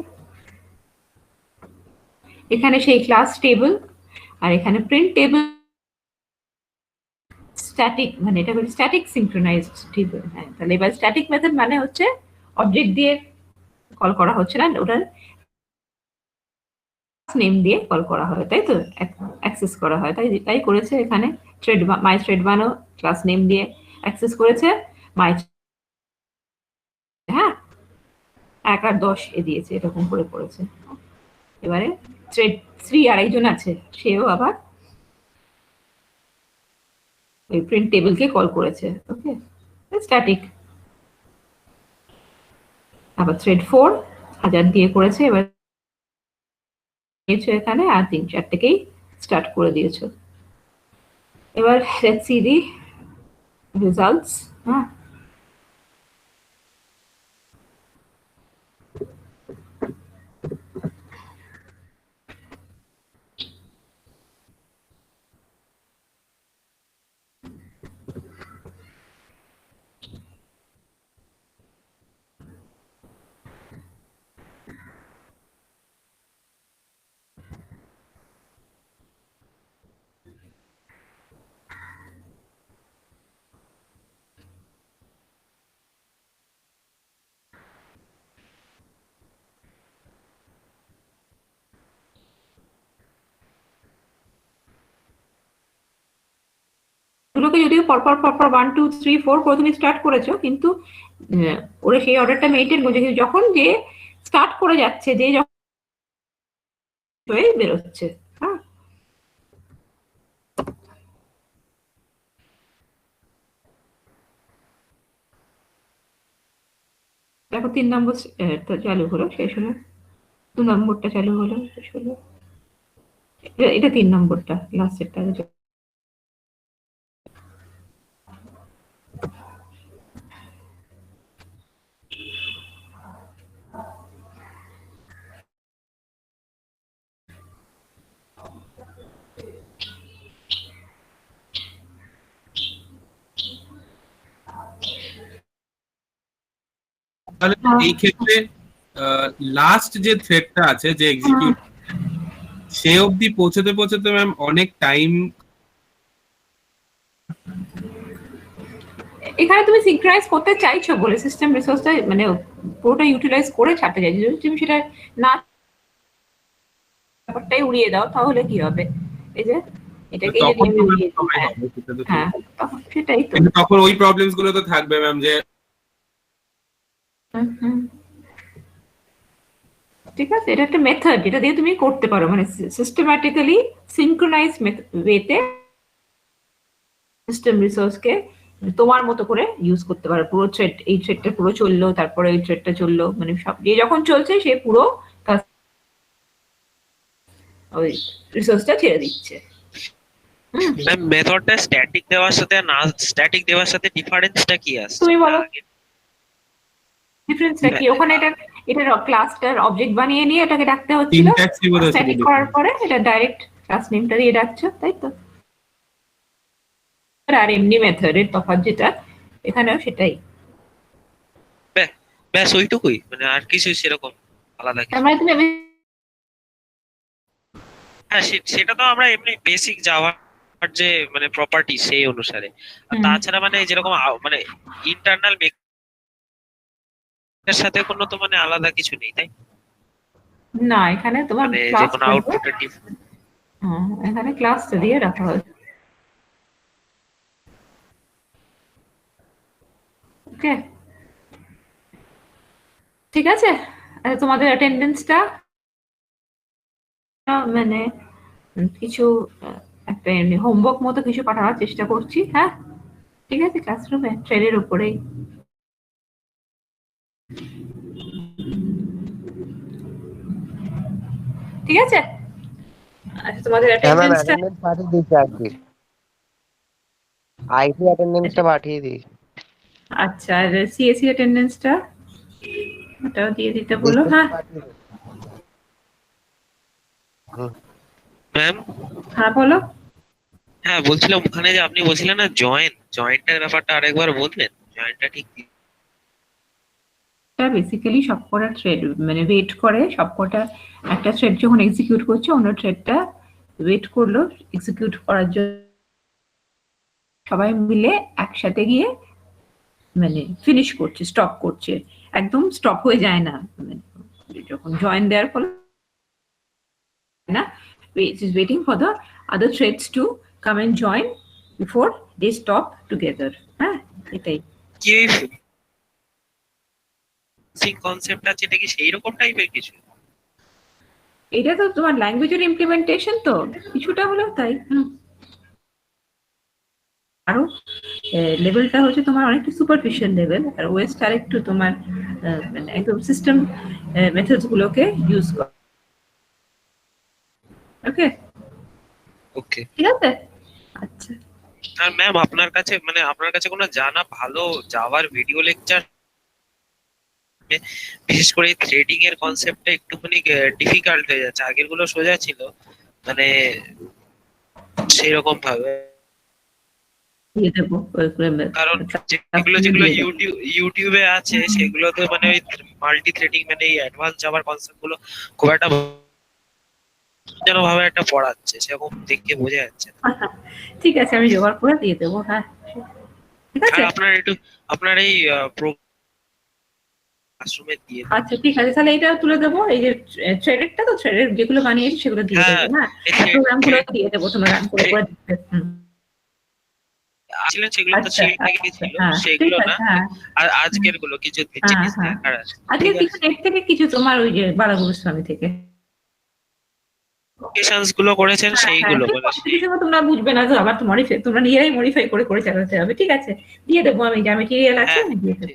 এখানে সেই ক্লাস টেবিল আর এখানে প্রিন্ট টেবিল স্ট্যাটিক, মানে এটা হলো স্ট্যাটিক সিনক্রোনাইজড টেবিল। হ্যাঁ, তাহলে এবার স্ট্যাটিক মেথড মানে হচ্ছে অবজেক্ট দিয়ে কল করা হচ্ছে না, ওটার নেম দিয়ে কল করা হয়, তাই তো, অ্যাক্সেস করা হয়। তাই তাই করেছে এখানে থ্রেড, মাই থ্রেড বানো ক্লাস নেম দিয়ে অ্যাক্সেস করেছে মাই, হ্যাঁ 1 আর 10 এ দিয়েছে, এরকম করে করেছে। এবারে থ্রেড 3 আরেকজন আছে, সেও আবার ওই প্রিন্ট টেবিলকে কল করেছে। ওকে, স্ট্যাটিক। আবার থ্রেড 4 1000 দিয়ে করেছে, এবার দিয়েছো এখানে আর 3-4 থেকেই স্টার্ট করে দিয়েছো। এবার লেটস সি দি রেজাল্টস। হ্যাঁ, এগুলোকে যদিও পরপর পরপর 1 2 3 4 করে তুমি স্টার্ট করেছো, কিন্তু ওরা সেই অর্ডারটা মেনটেন করছে, কিন্তু যখন যে স্টার্ট করে যাচ্ছে, যে যখন হয়ে বেরোচ্ছে। হ্যাঁ, দেখো 3 নম্বর তো চালু হলো, শেষ হলো। 2 নম্বরটা চালু হলো, শেষ হলো। এটা 3 নম্বরটা লাস্টেরটা। তাহলে এই ক্ষেত্রে লাস্ট যে থ্রেডটা আছে, যে এক্সিকিউট, সে অবধি পৌঁছতে পৌঁছতে ম্যাম অনেক টাইম। এখানে তুমি সিনক্রাইজ করতে চাইছো বলে সিস্টেম রিসোর্সটা মানে পুরোটা ইউটিলাইজ করে ছাড়তে চাইছো। যদি তুমি সেটা না ব্যাপারটাই উড়িয়ে দাও, তাহলে কি হবে? এই যে এটাকে যদি তখন আমি তো উড়িয়ে দিই, সময় হবে, সেটা তো ঠিক। হ্যাঁ তখন সেটাই তো। কিন্তু তখন ওই প্রবলেমস গুলো তো থাকবে ম্যাম, যে ঠিক আছে, এটা একটা মেথড, এটা দিয়ে তুমি করতে পারো, মানে সিস্টেম্যাটিক্যালি সিনক্রোনাইজ ওয়েতে সিস্টেম রিসোর্সকে তোমার মতো করে ইউজ করতে পারো। পুরো থ্রেড, এই থ্রেডটা পুরো চললো, তারপরে ওই থ্রেডটা চললো, মানে সব যে যখন চলছে সে পুরো ওই রিসোর্সটা ছেড়ে দিচ্ছে। ম্যাম মেথডটা স্ট্যাটিক দেওয়ার সাথে না স্ট্যাটিক দেওয়ার সাথে ডিফারেন্সটা কি আসছে? তুমি বলো ডিফারেন্সটা কি ওখানে? এটা ক্লাসটার অবজেক্ট বানিয়ে নিয়ে এটাকে ডাকতে হচ্ছিল, সিনট্যাক্সই বোধহয় স্ট্যাটিক শুধু করার difference। পরে এটা ডাইরেক্ট ক্লাস নেমটা দিয়ে ডাকছো, তাই তো। আর এমনি মেথডের তফাৎ যেটা, এখানেও সেটাই। ব্যাস ওইটুকুই, মানে আর কিছু সেরকম আলাদা তার কিছু? মানে তুমি হ্যাঁ, সেটা তো আমরা এমনি বেসিক জাভার যে মানে প্রপার্টি সেই অনুসারে। আর তাছাড়া মানে যেরকম মানে ইন্টারনাল এর সাথে কোনো তো মানে আলাদা কিছু নেই, তাই? না, এখানে তোমার মানে যে ক্লাস কোনো আউটপুটের এখানে ক্লাসটা দিয়ে রাখা হয়েছে। ওকে, ঠিক আছে। তোমাদের অ্যাটেন্ডেন্সটা মানে কিছু একটা এমনি হোমওয়ার্ক মতো কিছু পাঠানোর চেষ্টা করছি। হ্যাঁ, ঠিক আছে, ক্লাসরুমে ট্রেনের উপরেই। ঠিক আছে, আচ্ছা তোমাদের অ্যাটেন্ডেন্সটা অ্যাটেন্ডেন্স পাঠিয়ে দিয়েছি আর কি, আইটি অ্যাটেন্ডেন্সটা পাঠিয়ে দিই। আচ্ছা, আর সিএসসি অ্যাটেন্ডেন্সটা ওটাও দিয়ে দিতে বলো। হ্যাঁ ম্যাম। হ্যাঁ বলো। হ্যাঁ বলছিলাম, ওখানে যে আপনি বলছিলেন না জয়েন্টের ব্যাপারটা আরেকবার বলবেন, জয়েন্টটা ঠিক কি? থ্রেডটা বেসিক্যালি সবকটা থ্রেড মানে ওয়েট করে, সবকটা একটা থ্রেড যখন এক্সিকিউট করছে অন্য থ্রেডটা ওয়েট করলো এক্সিকিউট করার জন্য, সবাই মিলে একসাথে গিয়ে মানে ফিনিশ করছে, স্টপ করছে, একদম স্টপ হয়ে যায় না, মানে যখন জয়েন দেওয়ার ফলে না, it is waiting for the other threads to come and join before they stop together. হ্যাঁ, এটাই। কি সিং কনসেপ্ট আছে, এটা কি সেই রকম টাইপের কিছু? এটা তো তোমার ল্যাঙ্গুয়েজের ইমপ্লিমেন্টেশন, তো কিছুটা হলেও তাই। আরো লেভেলটা হচ্ছে তোমার অনেকটা সুপারফিশিয়াল লেভেল, আর ওয়েস্ট আর একটু তোমার মানে একদম সিস্টেম মেথডস গুলোকে ইউজ করে। ওকে ওকে, ঠিক আছে, আচ্ছা। আর ম্যাম আপনার কাছে কোনো জানা ভালো জাভার ভিডিও লেকচার, বিশেষ করে থ্রেডিং এর কনসেপ্টটা একটুখানি ডিফিকাল্ট হয়ে যাচ্ছে, আগের গুলো সোজা ছিল, মানে সেই রকম ভাবে, দিয়ে দেবো কারণ যেগুলো ইউটিউবে আছে সেগুলো তো মানে ওই মাল্টি থ্রেডিং মানে এই অ্যাডভান্স জাভার কনসেপ্ট গুলো খুব একটা যেন ভাবে একটা পড়াচ্ছে, সেরকম দেখে বোঝা যাচ্ছে না। ঠিক আছে, আমি জোগাড় করে দিয়ে দেবো। হ্যাঁ, ঠিক আছে। আর আপনার এই আশ্রমে দিয়ে দেবো। আচ্ছা ঠিক আছে, তাহলে এটা তুলে দেবো, এই যে থ্রেডেরটা, তো থ্রেডের যেগুলো বানিয়েছি সেগুলো দিয়ে দেবো। হ্যাঁ, প্রোগ্রাম গুলো দিয়ে দেবো, তোমরা রান করে করে দিতে। ছিলেন সেগুলো তো আচ্ছা, ছিল থেকে ছিল, হ্যাঁ, সেগুলো ঠিক না, আছে, হ্যাঁ। আর আজকের গুলো কিছু হ্যাঁ, জিনিস হ্যাঁ। দেখার আছে। আজকে কিছু নেট থেকে, কিছু তোমার ওই যে বালাগুরুস্বামী থেকে অ্যাপ্লিকেশনস গুলো করেছেন সেইগুলো ঠিক মানে আছে, কিছু সময় তোমরা বুঝবে না, তো আবার তোমরা নিজেরাই মডিফাই করে করে চালাতে হবে। ঠিক আছে, দিয়ে দেবো আমি, যা মেটেরিয়াল আছে হ্যাঁ, আমি দিয়ে দেবো।